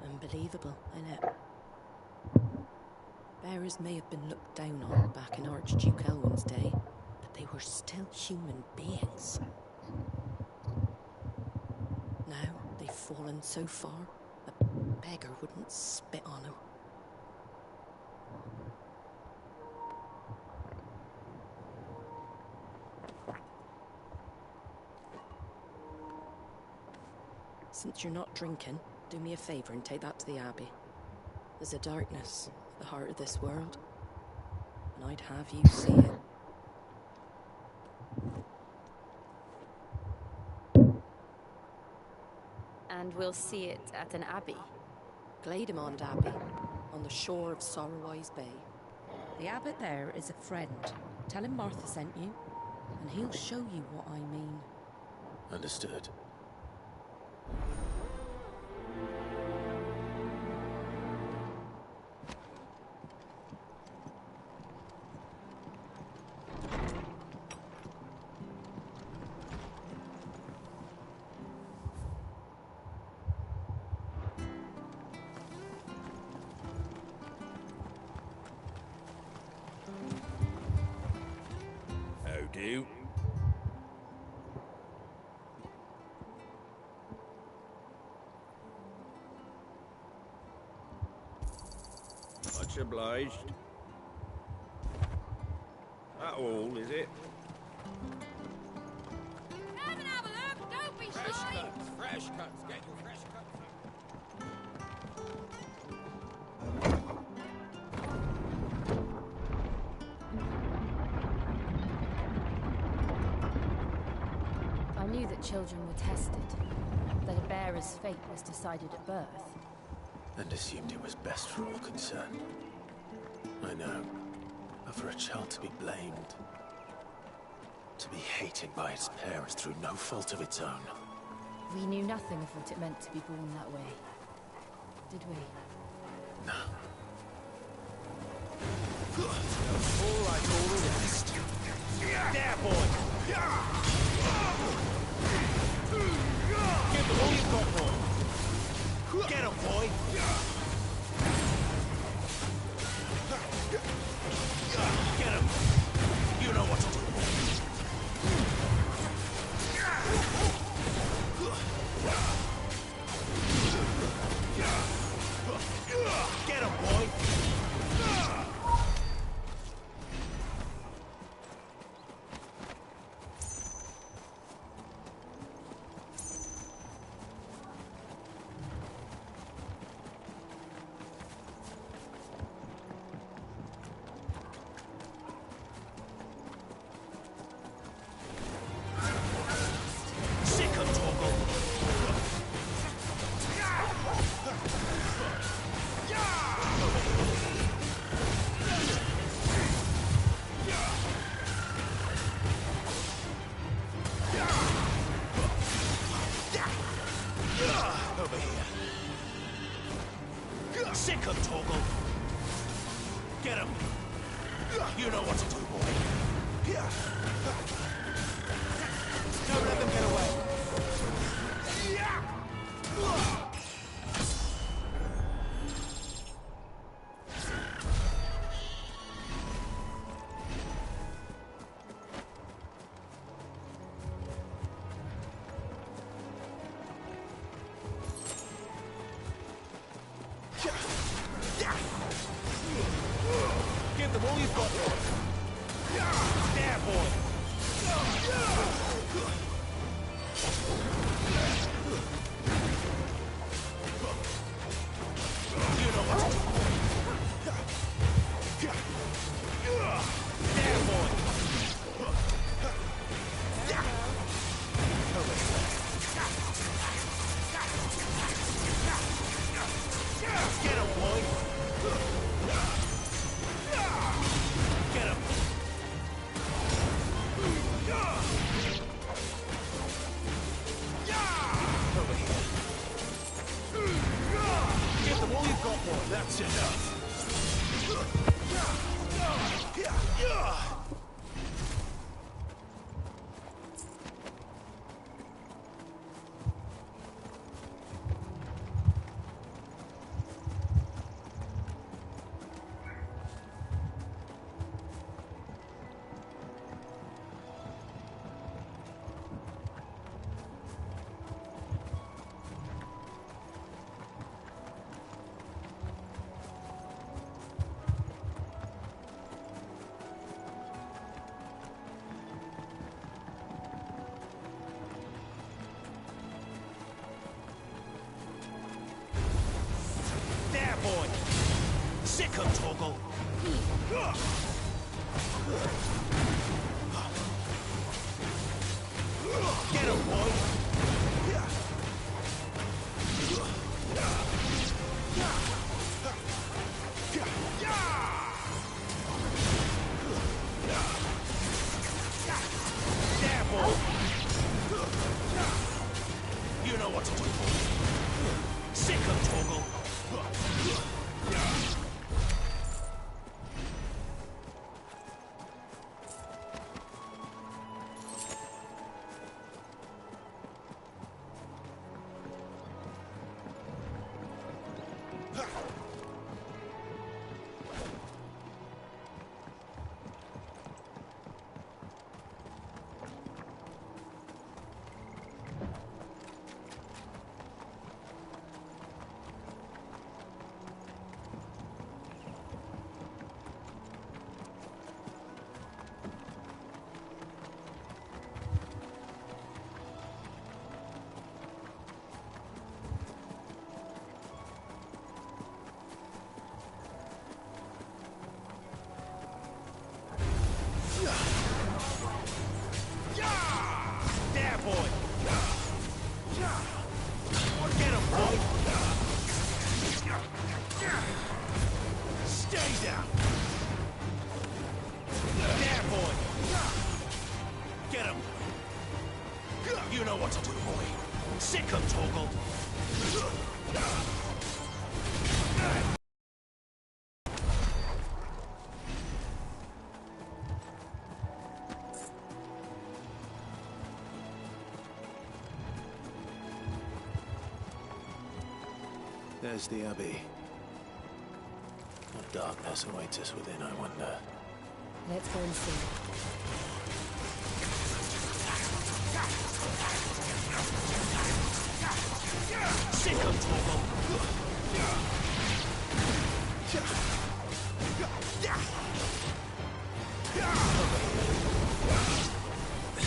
Unbelievable, innit? Bearers may have been looked down on back in Archduke Elwin's day, but they were still human beings. Now they've fallen so far, a beggar wouldn't spit on them. Since you're not drinking, do me a favor and take that to the Abbey. There's a darkness at the heart of this world, and I'd have you see it. And we'll see it at an abbey? Glademond Abbey, on the shore of Sorrowwise Bay. The abbot there is a friend. Tell him Martha sent you, and he'll show you what I mean. Understood. Do. Much obliged. That all, is it? Come and have a look. Don't be Fresh shy. cuts, fresh cuts. Get your fresh cuts. I knew that children were tested, that a bearer's fate was decided at birth. And assumed it was best for all concerned. I know. But for a child to be blamed, to be hated by its parents through no fault of its own. We knew nothing of what it meant to be born that way. Did we? No. All like all the rest. There, boy! Give them all you've got, boy! Get him, boy! Get him! You know what to do. Get him, boy! Don't let them get away. Give them all you've got. There, boy. You know what to do. There, boy. Get him, boy. Get him. Over here. Give them all you've got, boy. That's enough. There, boy. Sick him, Torgal. Get him, boy. There, boy. You know what to do, boy. Sick him, Torgal. There, boy. Get him, boy. Stay down. There, boy. Get him. You know what to do, boy. Sick him, Torgal. There's the Abbey. What darkness awaits us within, I wonder. Let's go and see. Sick him, Torgal.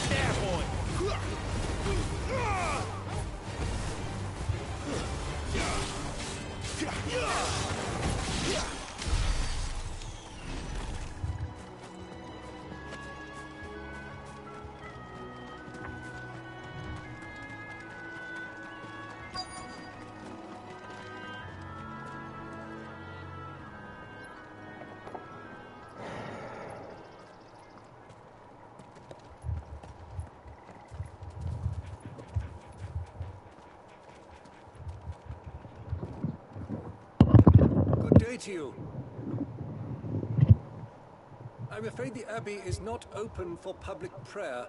There, boy. To you. I'm afraid the Abbey is not open for public prayer.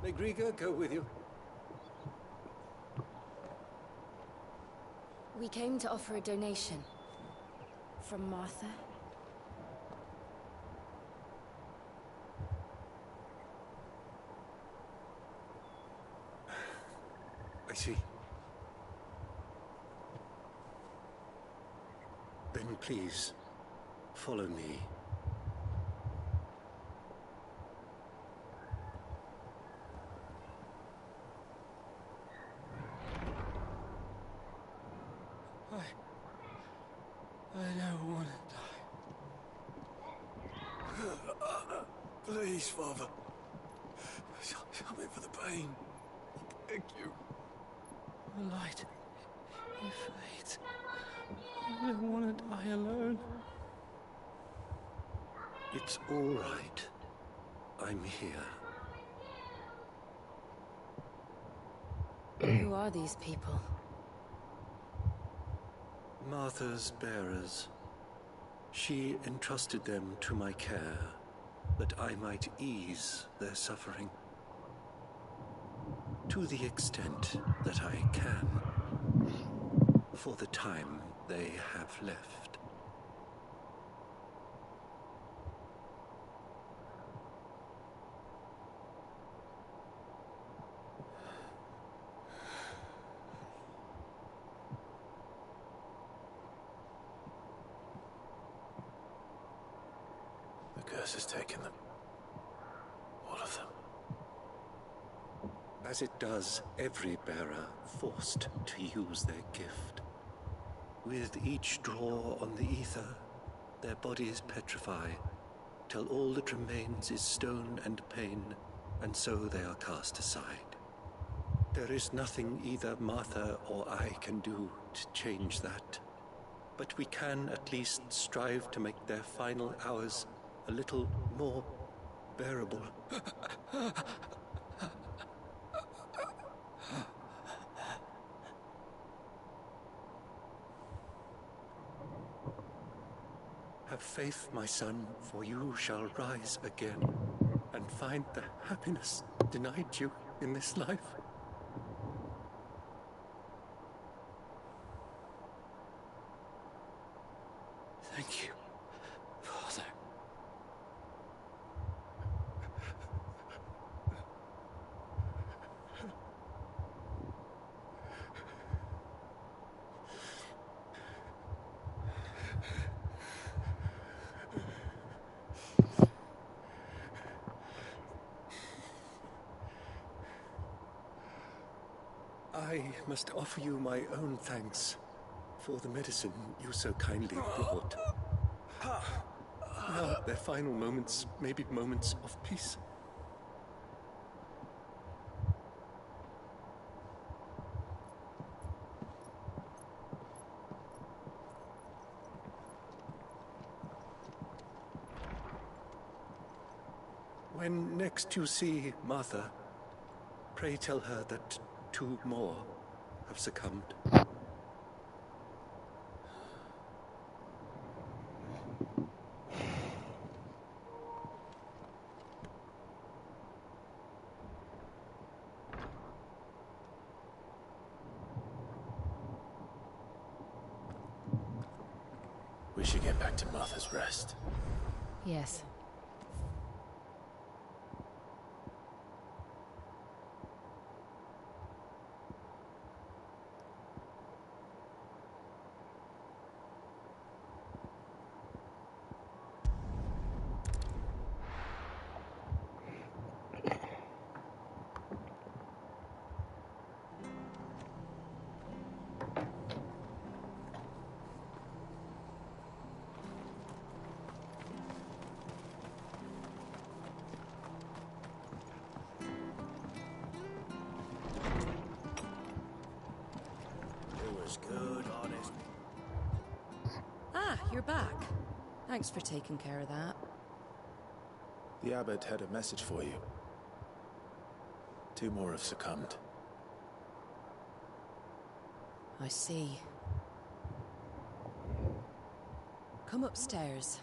May Griga go with you? We came to offer a donation. From Martha. I see. Then please, follow me. I don't want to die. Please, Father. Help me for the pain. Thank you. The light. It fades. I don't want to die alone. It's all right. I'm here. Who are these people? Martha's bearers. She entrusted them to my care, that I might ease their suffering. To the extent that I can, for the time they have left. The curse has taken them. All of them. As it does every bearer forced to use their gift. With each draw on the ether, their bodies petrify, till all that remains is stone and pain, and so they are cast aside. There is nothing either Martha or I can do to change that, but we can at least strive to make their final hours a little more bearable. Have faith, my son, for you shall rise again and find the happiness denied you in this life. Thank you, Father. I must offer you my own thanks for the medicine you so kindly brought. Now, their final moments may be moments of peace. When next you see Martha, pray tell her that 2 more have succumbed. We should get back to Martha's Rest. Yes. Good, honest. Ah, you're back. Thanks for taking care of that. The abbot had a message for you. 2 more have succumbed. I see. Come upstairs.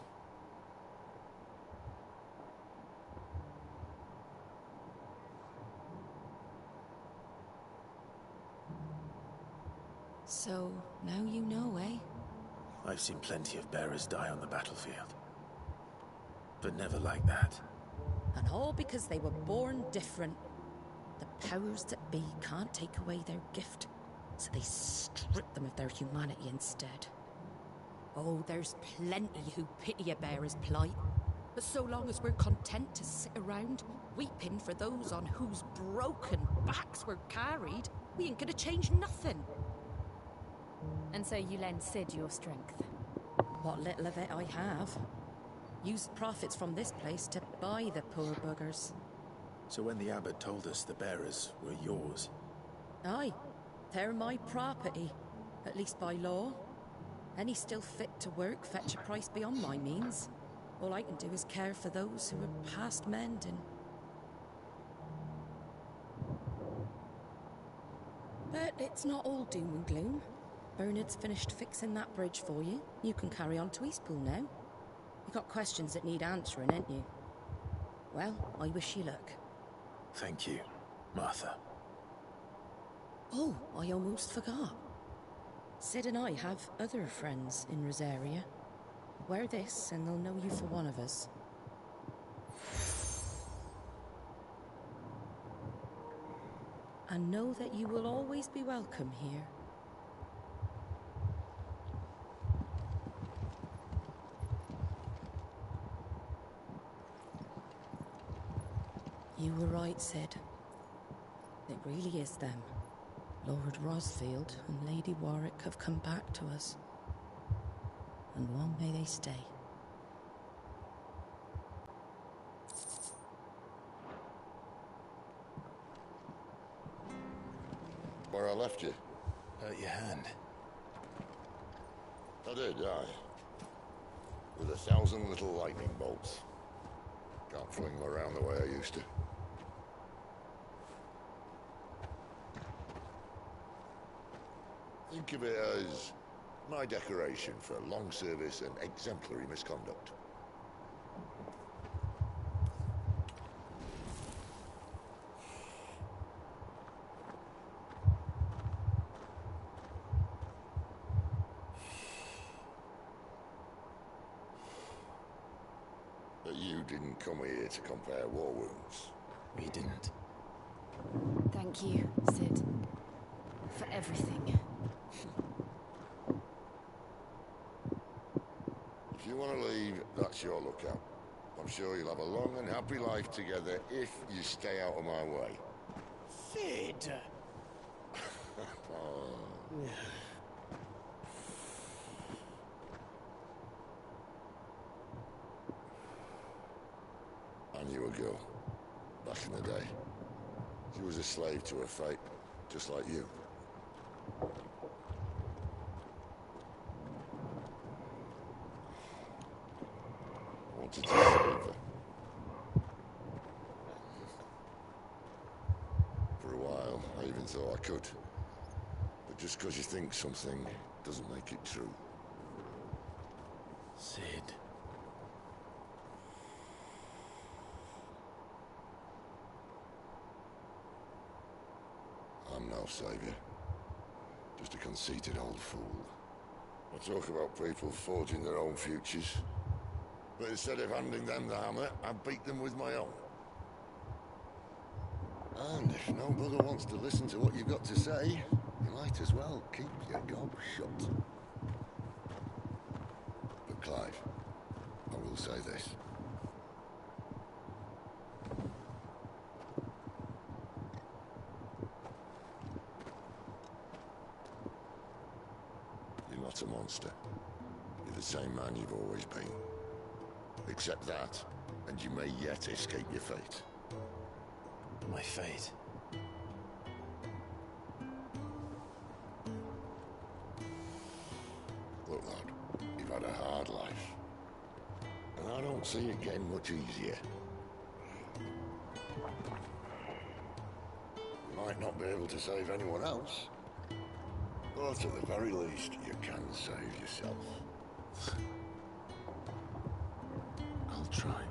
So, now you know, eh? I've seen plenty of bearers die on the battlefield. But never like that. And all because they were born different. The powers that be can't take away their gift, so they strip them of their humanity instead. Oh, there's plenty who pity a bearer's plight. But so long as we're content to sit around, weeping for those on whose broken backs we're carried, we ain't gonna change nothing. And so you lend Cid your strength? What little of it I have. Used profits from this place to buy the poor buggers. So when the abbot told us the bearers were yours... Aye, they're my property, at least by law. Any still fit to work fetch a price beyond my means. All I can do is care for those who are past mending. But it's not all doom and gloom. Bernard's finished fixing that bridge for you. You can carry on to Eastpool now. You got questions that need answering, ain't you? Well, I wish you luck. Thank you, Martha. Oh, I almost forgot. Cid and I have other friends in Rosaria. Wear this, and they'll know you for one of us. And know that you will always be welcome here. You were right, Cid. It really is them. Lord Rosfield and Lady Warwick have come back to us. And long may they stay. Where I left you? Hurt your hand. I did, aye. With 1,000 little lightning bolts. Can't fling them around the way I used to. Think of it as my decoration for long service and exemplary misconduct. But you didn't come here to compare war wounds. We didn't. Thank you, Cid. For everything. If you want to leave, that's your lookout. I'm sure you'll have a long and happy life together if you stay out of my way. Cid! I knew a girl, back in the day. She was a slave to her fate, just like you. I wanted to save her. For a while, I even thought I could. But just because you think something doesn't make it true. Cid. I'm no savior. Just a conceited old fool. I talk about people forging their own futures. But instead of handing them the hammer, I beat them with my own. And if no bugger wants to listen to what you've got to say, you might as well keep your gob shut. But Clive, I will say this. You're not a monster. You're the same man you've always been. Accept that, and you may yet escape your fate. My fate? Look, lad, you've had a hard life. And I don't see it getting much easier. You might not be able to save anyone else, but at the very least, you can save yourself. I'll try.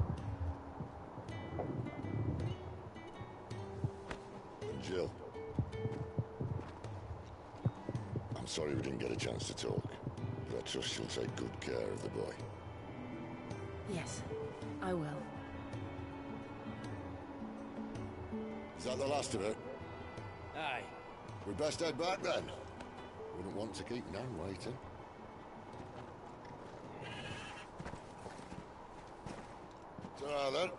Jill. I'm sorry we didn't get a chance to talk. But I trust you'll take good care of the boy. Yes, I will. Is that the last of it? Aye. We best head back then. Wouldn't want to keep Nan waiting. Ta-ra then.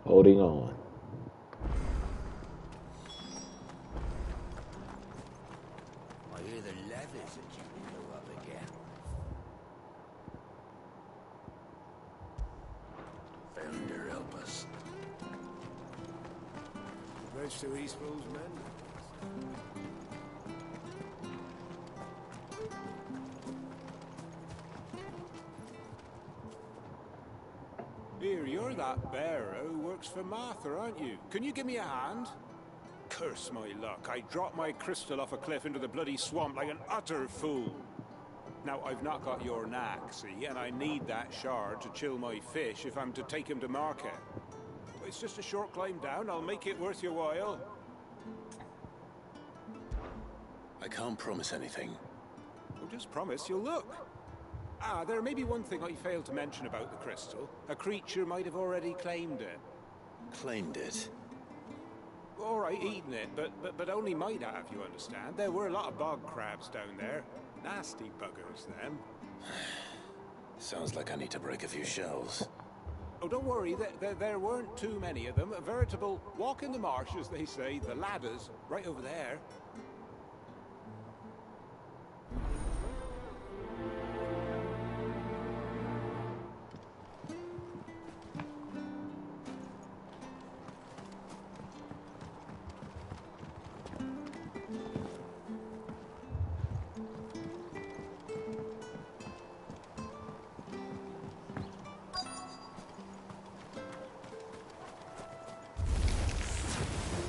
Holding on. I hear the leathers are due to go up again. Founder help us. Bridge to Eastpool's men. Here, you're that bearer who works for Martha, aren't you? Can you give me a hand? Curse my luck. I dropped my crystal off a cliff into the bloody swamp like an utter fool. Now, I've not got your knack, see, and I need that shard to chill my fish if I'm to take him to market. It's just a short climb down. I'll make it worth your while. I can't promise anything. Well, just promise you'll look. Ah, there may be one thing I failed to mention about the crystal. A creature might have already claimed it. Claimed it? All right, eaten it, but only might have, you understand. There were a lot of bog crabs down there. Nasty buggers, them. Sounds like I need to break a few shells. Oh, don't worry, there weren't too many of them. A veritable walk in the marsh, as they say. The ladders, right over there.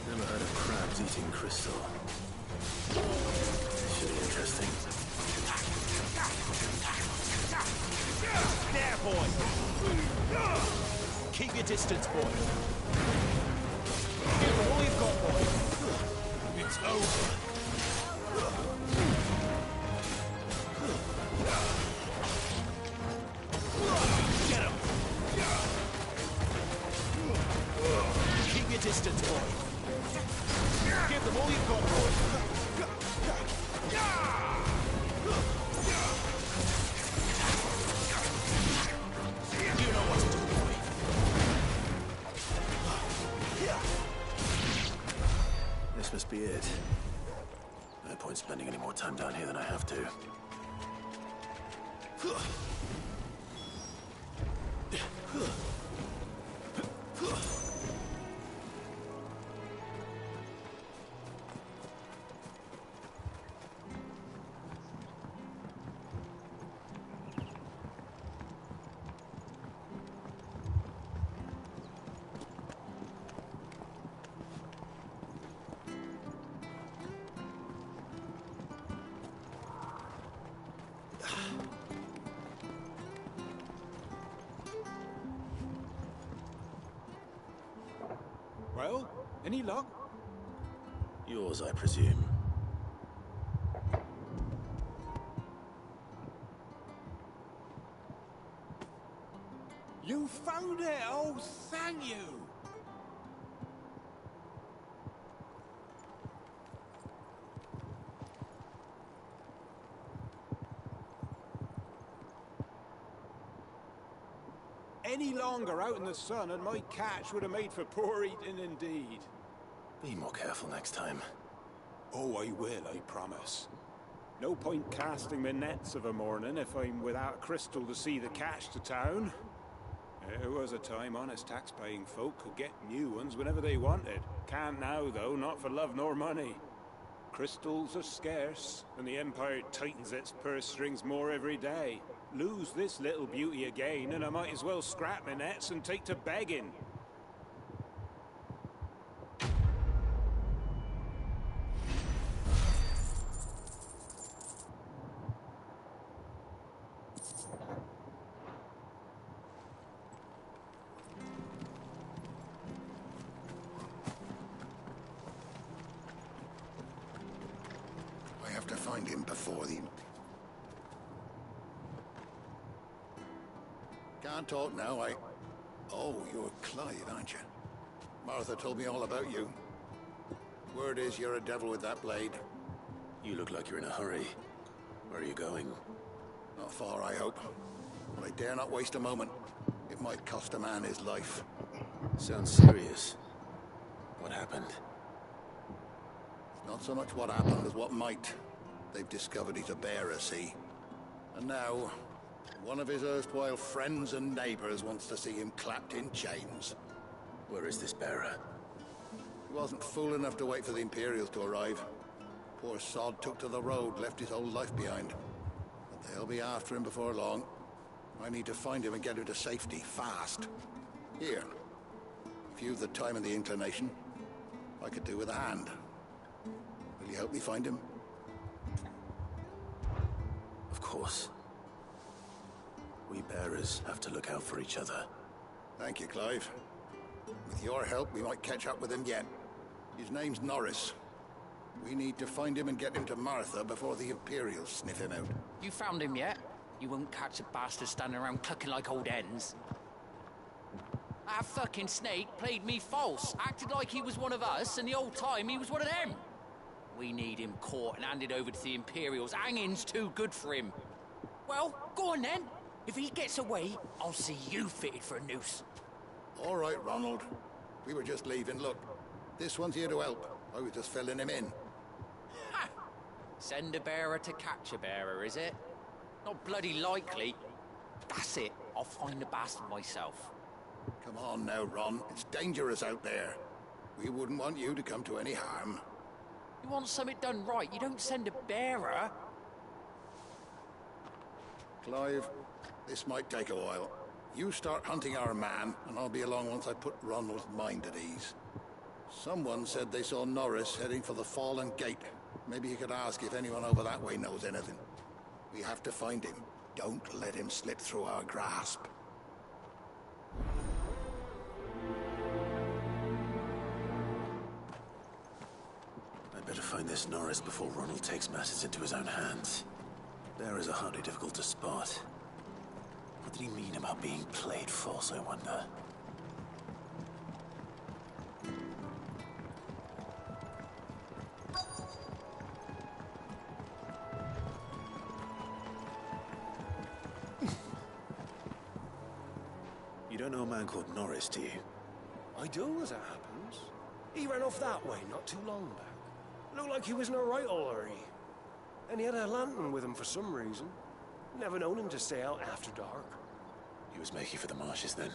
Never heard of crabs eating crystal. Should be interesting. There, boy! Keep your distance, boy. Give them all you've got, boy. It's over. Get him! Keep your distance, boy. Give them all you've got, boy. You know what to do, boy. This must be it. No point spending any more time down here than I have to. Well, any luck? Yours, I presume. You found it! Oh, thank you! Any longer out in the sun and my catch would have made for poor eating indeed. Be more careful next time. Oh, I will, I promise. No point casting my nets of a morning if I'm without a crystal to see the catch to town. There was a time honest tax-paying folk could get new ones whenever they wanted. Can't now, though, not for love nor money. Crystals are scarce, and the Empire tightens its purse strings more every day. Lose this little beauty again, and I might as well scrap my nets and take to begging. before them. Can't talk now, Oh, you're Clive, aren't you? Martha told me all about you. Word is you're a devil with that blade. You look like you're in a hurry. Where are you going? Not far, I hope. But I dare not waste a moment. It might cost a man his life. Sounds serious. What happened? It's not so much what happened as what might. They've discovered he's a bearer, see? And now, one of his erstwhile friends and neighbors wants to see him clapped in chains. Where is this bearer? He wasn't fool enough to wait for the Imperials to arrive. Poor sod took to the road, left his whole life behind. But they'll be after him before long. I need to find him and get him to safety, fast. Here. If you've the time and the inclination, I could do with a hand. Will you help me find him? Of course. We bearers have to look out for each other. Thank you, Clive. With your help, we might catch up with him yet. His name's Norris. We need to find him and get him to Martha before the Imperials sniff him out. You found him yet? You won't catch a bastard standing around clucking like old hens. That fucking snake played me false, acted like he was one of us, and the whole time he was one of them. We need him caught and handed over to the Imperials. Hanging's too good for him. Well, go on then. If he gets away, I'll see you fitted for a noose. All right, Ronald. We were just leaving. Look, this one's here to help. I was just filling him in. Ha! Send a bearer to catch a bearer, is it? Not bloody likely. That's it. I'll find the bastard myself. Come on now, Ron. It's dangerous out there. We wouldn't want you to come to any harm. You want something done right, you don't send a bearer. Clive, this might take a while. You start hunting our man, and I'll be along once I put Ronald's mind at ease. Someone said they saw Norris heading for the Fallen Gate. Maybe you could ask if anyone over that way knows anything. We have to find him. Don't let him slip through our grasp. I'd better find this Norris before Ronald takes matters into his own hands. Bearers are hardly difficult to spot. What did he mean about being played false, I wonder? You don't know a man called Norris, do you? I do, as it happens. He ran off that way not too long back. Looked like he was in a right old hurry. And he had a lantern with him for some reason. Never known him to stay out after dark. He was making for the marshes then.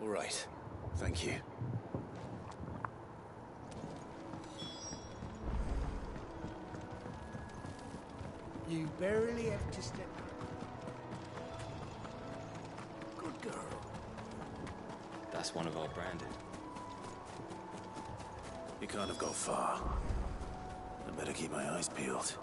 All right. Thank you. You barely have to step. Good girl. That's one of our branded. He can't have gone far. I better keep my eyes peeled.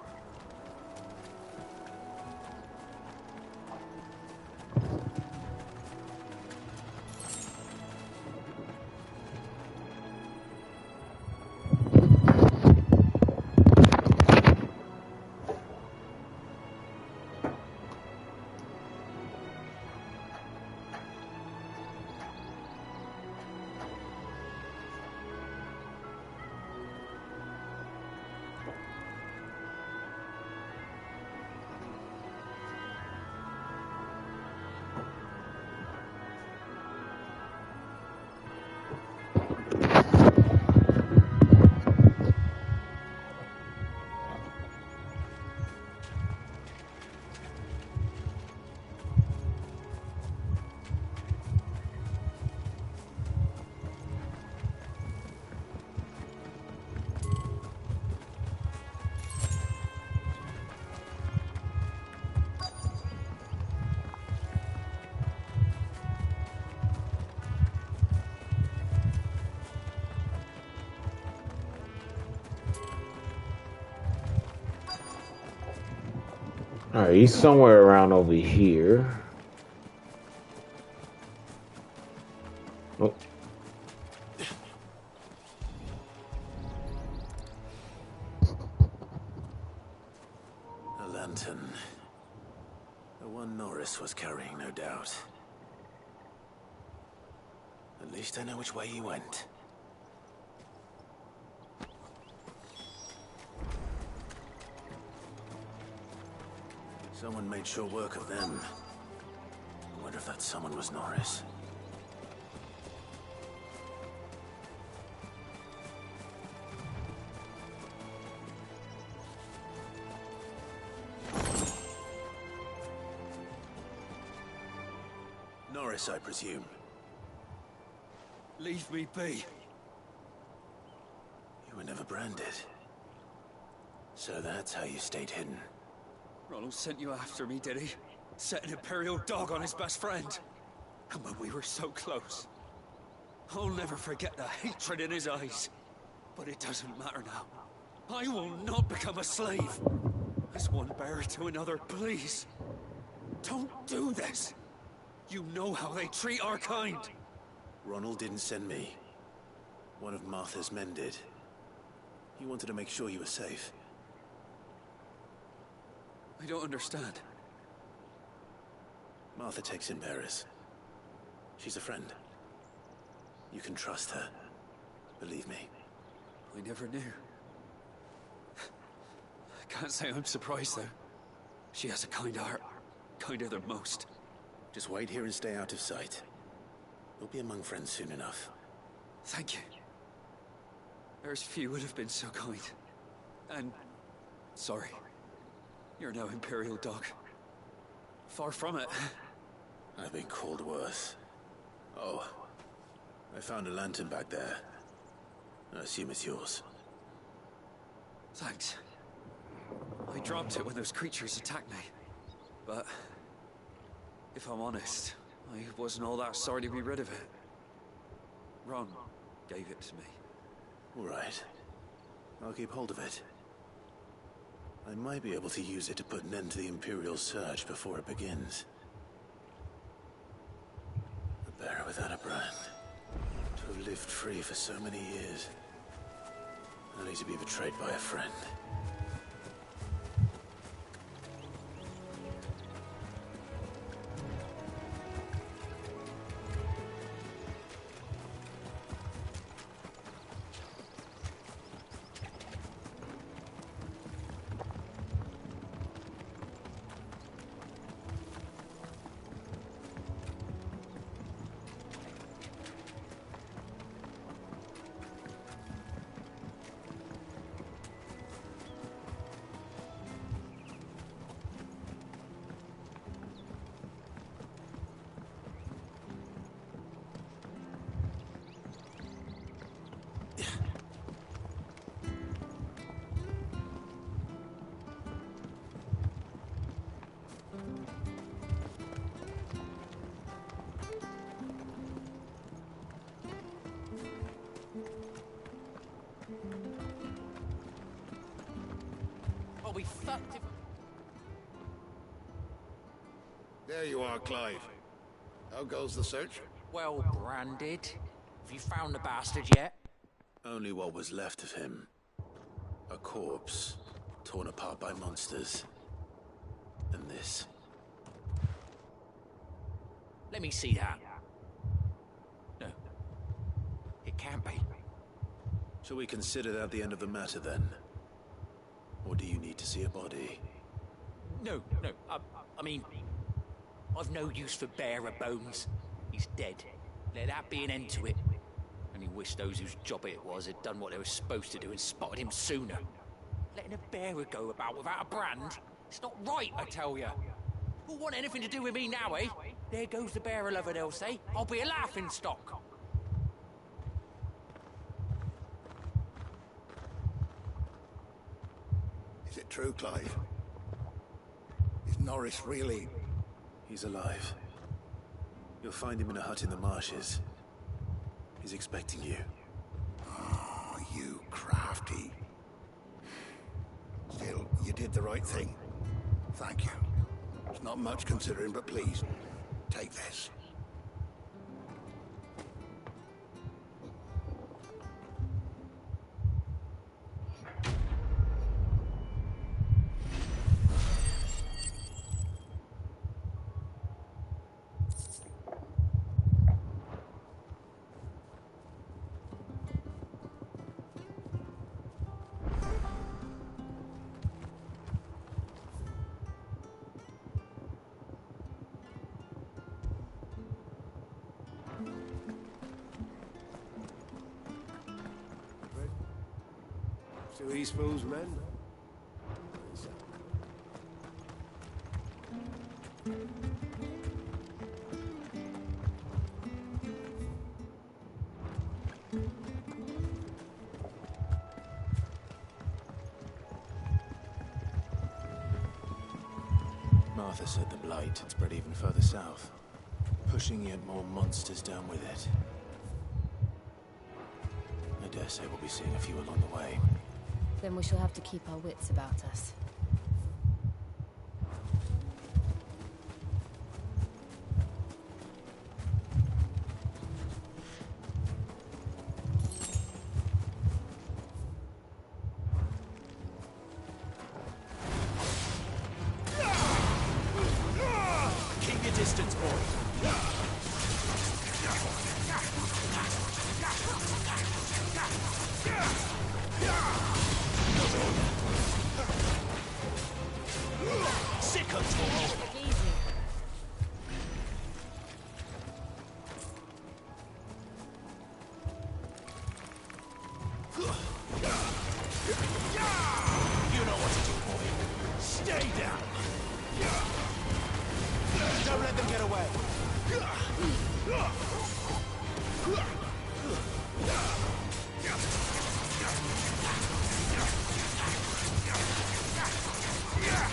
Alright, he's somewhere around over here. Oh. Norris was carrying, no doubt. At least I know which way he went. Someone made sure work of them. I wonder if that someone was Norris. Norris, I presume. Leave me be. You were never branded. So that's how you stayed hidden. Ronald sent you after me, did he? Set an Imperial dog on his best friend. And when we were so close. I'll never forget the hatred in his eyes. But it doesn't matter now. I will not become a slave. As one bearer to another, please. Don't do this. You know how they treat our kind. Ronald didn't send me. One of Martha's men did. He wanted to make sure you were safe. I don't understand. Martha takes in bearers. She's a friend. You can trust her. Believe me. I never knew. I can't say I'm surprised, though. She has a kind heart. Kinder than most. Just wait here and stay out of sight. We'll be among friends soon enough. Thank you. There's few would have been so kind. And... sorry. You're no Imperial dog. Far from it. I've been called worse. Oh. I found a lantern back there. I assume it's yours. Thanks. I dropped it when those creatures attacked me. But... if I'm honest, I wasn't all that sorry to be rid of it. Ron gave it to me. All right. I'll keep hold of it. I might be able to use it to put an end to the Imperial Surge before it begins. A bearer without a brand. To have lived free for so many years. Only to be betrayed by a friend. I'll be fucked if... There you are, Clive. How goes the search? Well branded. Have you found the bastard yet? Only what was left of him. A corpse, torn apart by monsters. And this. Let me see that. No. It can't be. Shall we consider that the end of the matter, then? Or do you need to see a body? No. I mean... I've no use for bearer bones. He's dead. Let that be an end to it. Only wish those whose job it was had done what they were supposed to do and spotted him sooner. Letting a bearer go about without a brand? It's not right, I tell you. Who'll want anything to do with me now, eh? There goes the bearer lover, they'll say. I'll be a laughingstock. Is it true, Clive? Is Norris really... He's alive. You'll find him in a hut in the marshes. He's expecting you. Oh, you crafty. Still, you did the right thing. Thank you. It's not much considering, but please, take this. to Eastpool's men. Martha said the blight had spread even further south, pushing yet more monsters down with it. I dare say we'll be seeing a few along the way. Then we shall have to keep our wits about us. Keep your distance, boy. Sick of Toro. Easy. You know what to do, boy. Stay down. Don't let them get away.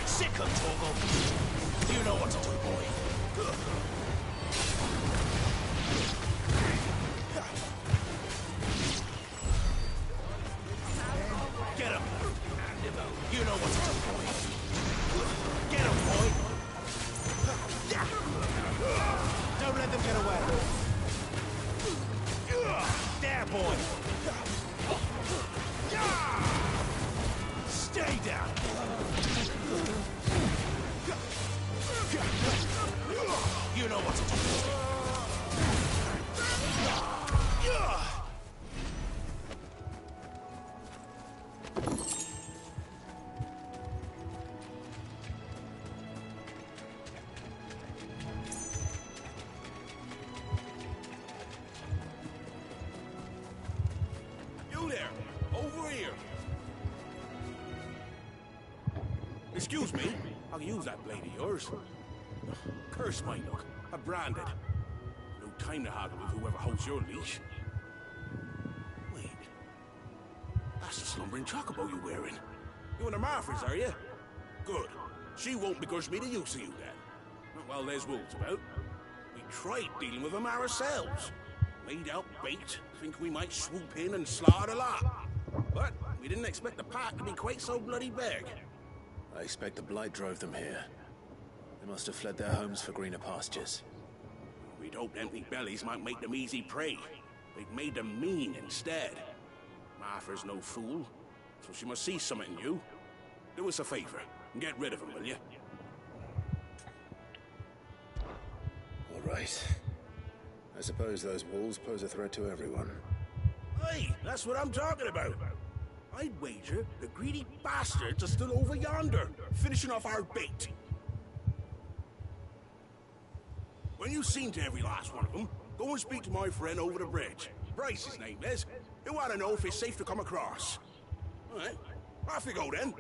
Sick of Torgal. You know what to do, boy. Get him. You know what to do, boy. Get him, boy. Don't let them get away. There, boy. Stay down. You know what to do. You there, over here. Excuse me, I can use that blade of yours. Curse my luck, I'm branded. No time to haggle with whoever holds your leash. Wait, that's the slumbering chocobo you're wearing. You and the Marfors, are you? Good. She won't begrudge me the use of you then. Not while there's wolves about. We tried dealing with them ourselves. Laid out bait, think we might swoop in and slaughter a lot. But we didn't expect the pack to be quite so bloody big. I expect the blight drove them here. They must have fled their homes for greener pastures. We'd hoped empty bellies might make them easy prey. They've made them mean instead. Martha's no fool, so she must see something in you. Do us a favor and get rid of them, will you? All right. I suppose those wolves pose a threat to everyone. Hey, that's what I'm talking about. I'd wager the greedy bastards are still over yonder, finishing off our bait. When you've seen to every last one of them, go and speak to my friend over the bridge. Bryce, his name is. He'll want to know if it's safe to come across. All right, off you go then.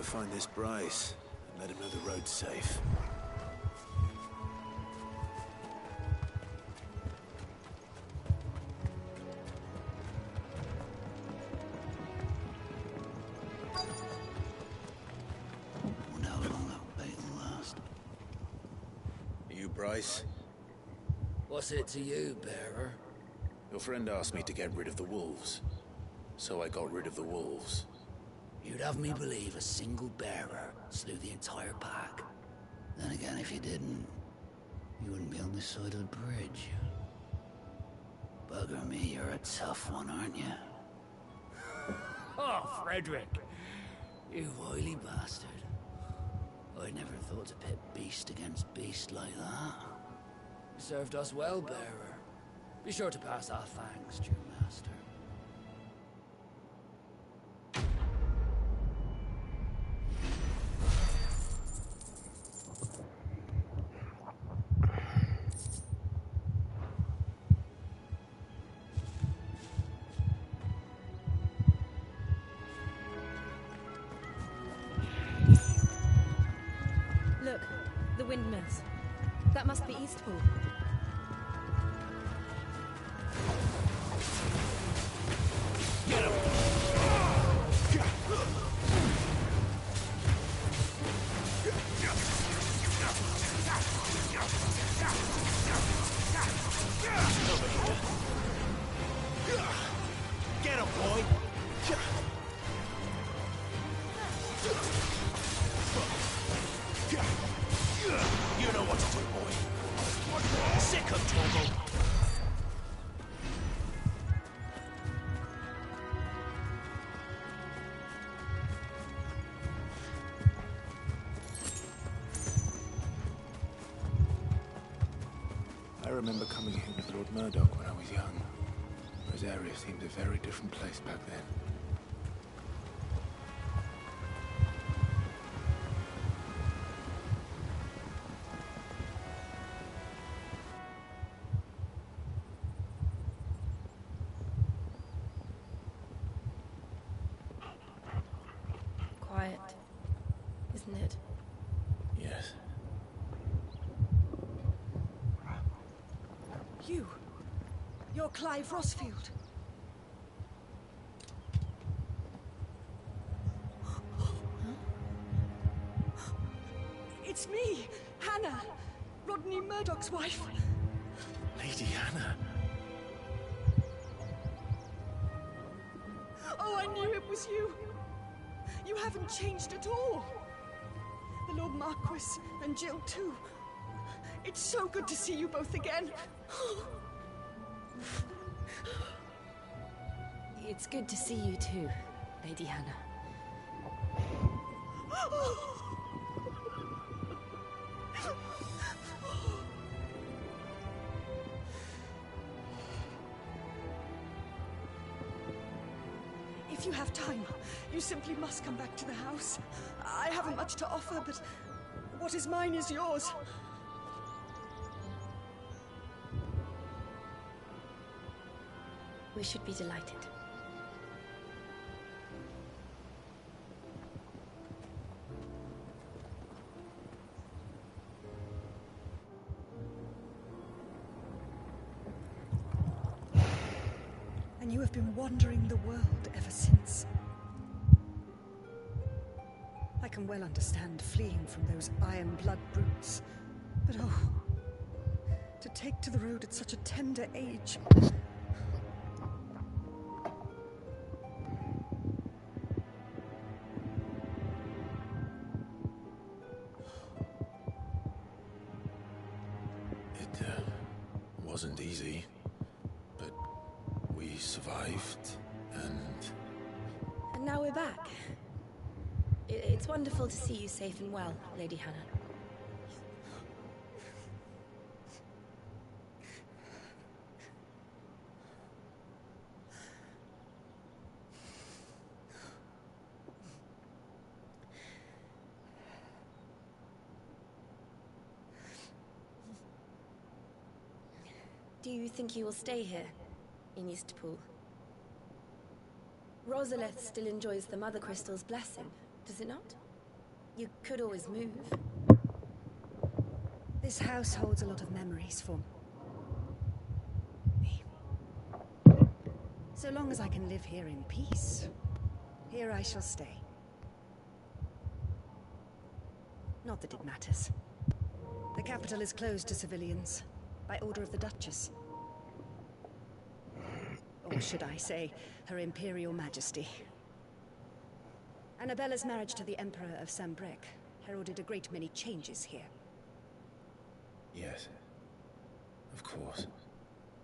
Find this Bryce and let him know the road's safe. price. What's it to you, bearer? Your friend asked me to get rid of the wolves. So I got rid of the wolves. You'd have me believe a single bearer slew the entire pack. Then again, if you didn't, you wouldn't be on this side of the bridge. Bugger me, you're a tough one, aren't you? Oh, Frederick! You wily bastard. I never thought to pit beast against beast like that. You served us well, bearer. Be sure to pass our thanks to your master. Look, the windmills. That must be Eastpool. Get him! Get him, boy! You know what to do, boy. Sick of Torgal. I remember coming here with Lord Murdoch when I was young. Rosaria seemed a very different place back then. Quiet, isn't it? Yes. You're Clive Rossfield. It's me, Hannah, Rodney Murdoch's wife. Lady Hannah. Oh, I knew it was you. You haven't changed at all. The Lord Marquis and Jill too. It's so good to see you both again. It's good to see you too, Lady Hannah. If you have time, you simply must come back to the house. I haven't much to offer, but what is mine is yours. We should be delighted. And you have been wandering the world ever since. I can well understand fleeing from those iron blood brutes, but oh, to take to the road at such a tender age. Wasn't easy, but we survived, And now we're back. It's wonderful to see you safe and well, Lady Hannah. Do you think you will stay here, in Eastpool? Rosalith still enjoys the Mother Crystal's blessing, does it not? You could always move. This house holds a lot of memories for me. So long as I can live here in peace, here I shall stay. Not that it matters. The capital is closed to civilians, by order of the Duchess. Or should I say, Her Imperial Majesty. Annabella's marriage to the Emperor of Sambrec heralded a great many changes here. Yes. Of course.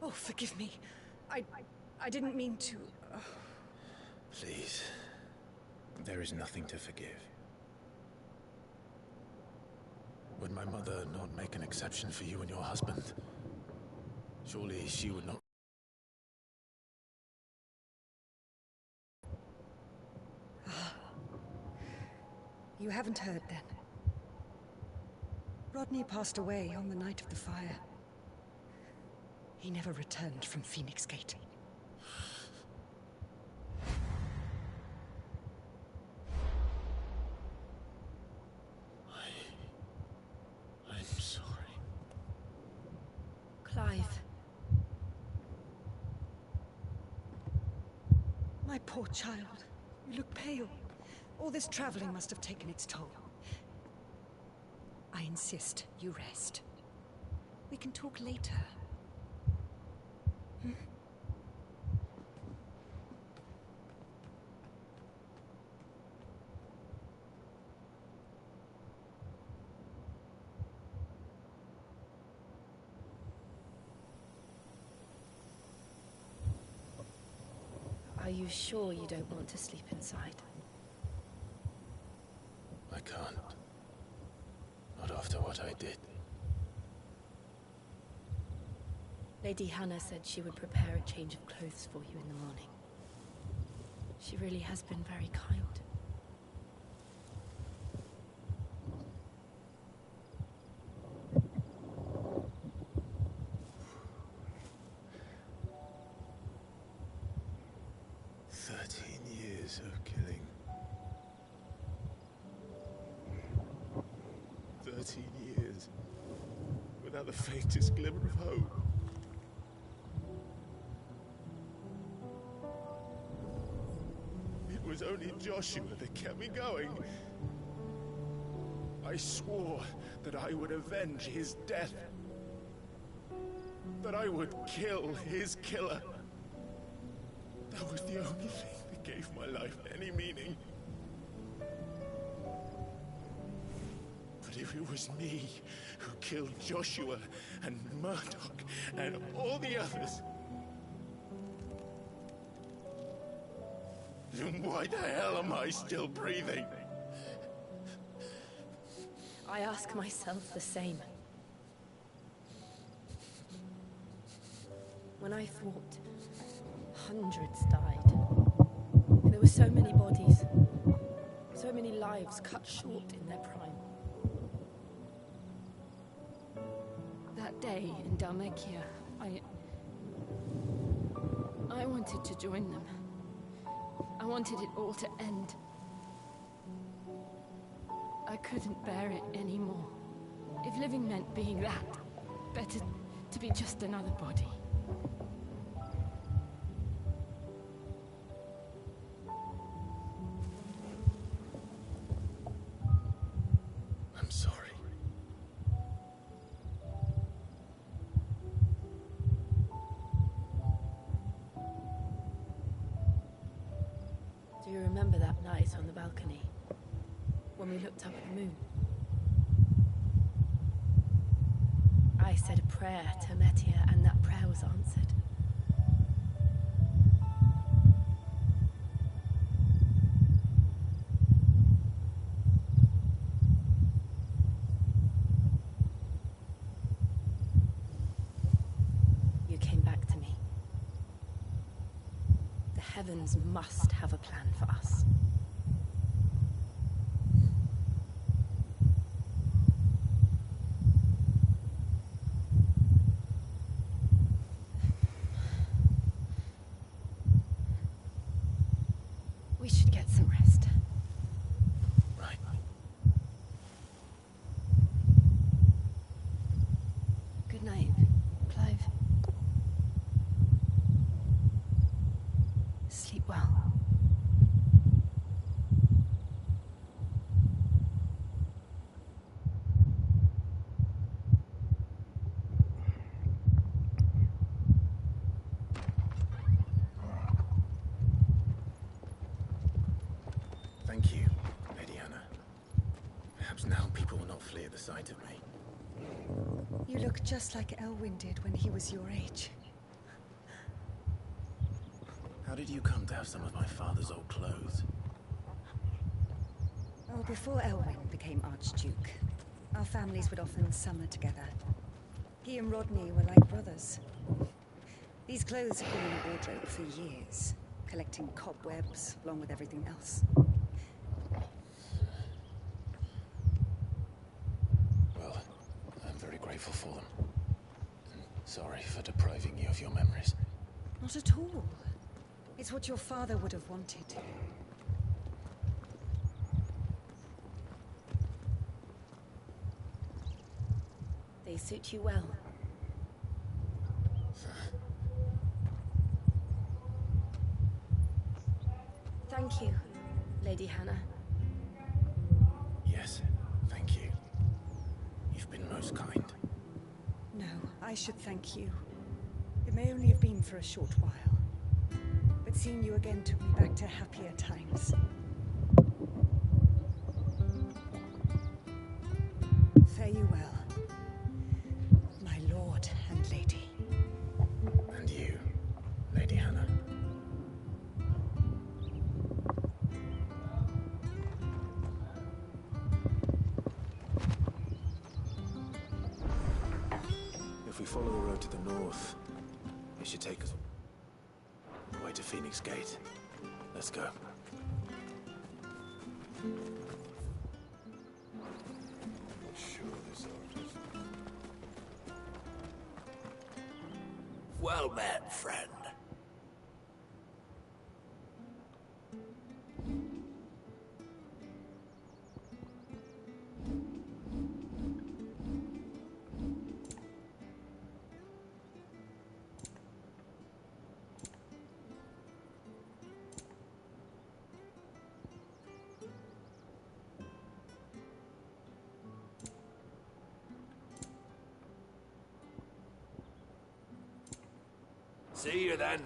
Oh, forgive me. I didn't mean to... Oh. Please. There is nothing to forgive. Would my mother not make an exception for you and your husband? Surely she would not... You haven't heard, then. Rodney passed away on the night of the fire. He never returned from Phoenix Gate. I'm sorry. Clive. My poor child. You look pale. All this traveling must have taken its toll. I insist you rest. We can talk later. Hmm? Are you sure you don't want to sleep inside? I can't. Not after what I did. Lady Hannah said she would prepare a change of clothes for you in the morning. She really has been very kind. Of killing. 13 years without the faintest glimmer of hope. It was only Joshua that kept me going. I swore that I would avenge his death. That I would kill his killer. That was the only thing that gave my life any meaning. But if it was me who killed Joshua and Murdoch and all the others, then why the hell am I still breathing? I ask myself the same. When I fought, hundreds died. There were so many bodies, so many lives cut short in their prime. That day in Dhalmekia, I wanted to join them. I wanted it all to end. I couldn't bear it anymore. If living meant being that, better to be just another body. I'm sorry. Do you remember that night on the balcony? When we looked up at the moon? I said a prayer to Metia, and that prayer was answered. You came back to me. The heavens must have a plan for us. We should get some rest. Right. Good night, Clive. Sleep well. Thank you, Lady Hannah. Perhaps now people will not flee at the sight of me. You look just like Elwyn did when he was your age. How did you come to have some of my father's old clothes? Oh, before Elwyn became Archduke, our families would often summer together. He and Rodney were like brothers. These clothes have been in the wardrobe for years, collecting cobwebs along with everything else. Well, I'm very grateful for them. And sorry for depriving you of your memories. Not at all. It's what your father would have wanted. They suit you well. Thank you, Lady Hannah. Yes, thank you. You've been most kind. No, I should thank you. It may only have been for a short while, but seeing you again took me back to happier times. Fare you well, my lord and lady. And you, Lady Hannah. If we follow the road to the north, it should take us the way to Phoenix Gate. Let's go. Well met, friend. See you then.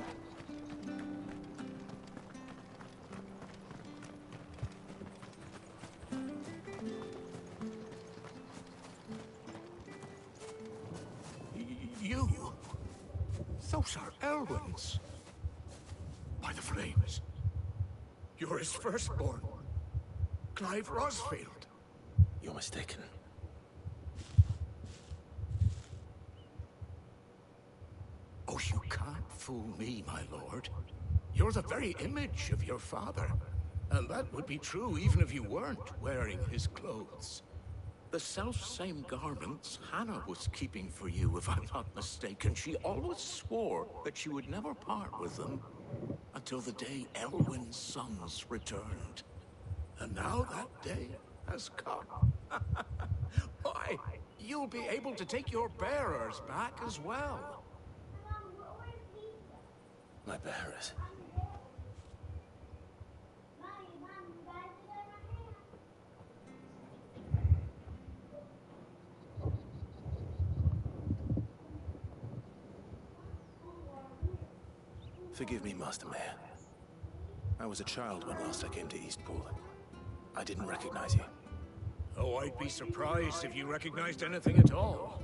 You? Those are Elwyn's. By the flames. You're his firstborn. Clive Rosfield. You're mistaken. Oh, you can't fool me, my lord. You're the very image of your father. And that would be true even if you weren't wearing his clothes. The self-same garments Hannah was keeping for you, if I'm not mistaken. She always swore that she would never part with them until the day Elwyn's sons returned. And now that day has come. Why, you'll be able to take your bearers back as well. My bearers. Forgive me, Master Mayor. I was a child when last I came to Eastpool. I didn't recognize you. Oh, I'd be surprised if you recognized anything at all.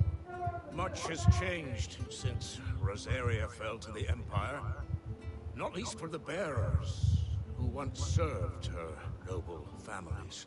Much has changed since Rosaria fell to the Empire. Not least for the bearers, who once served her noble families.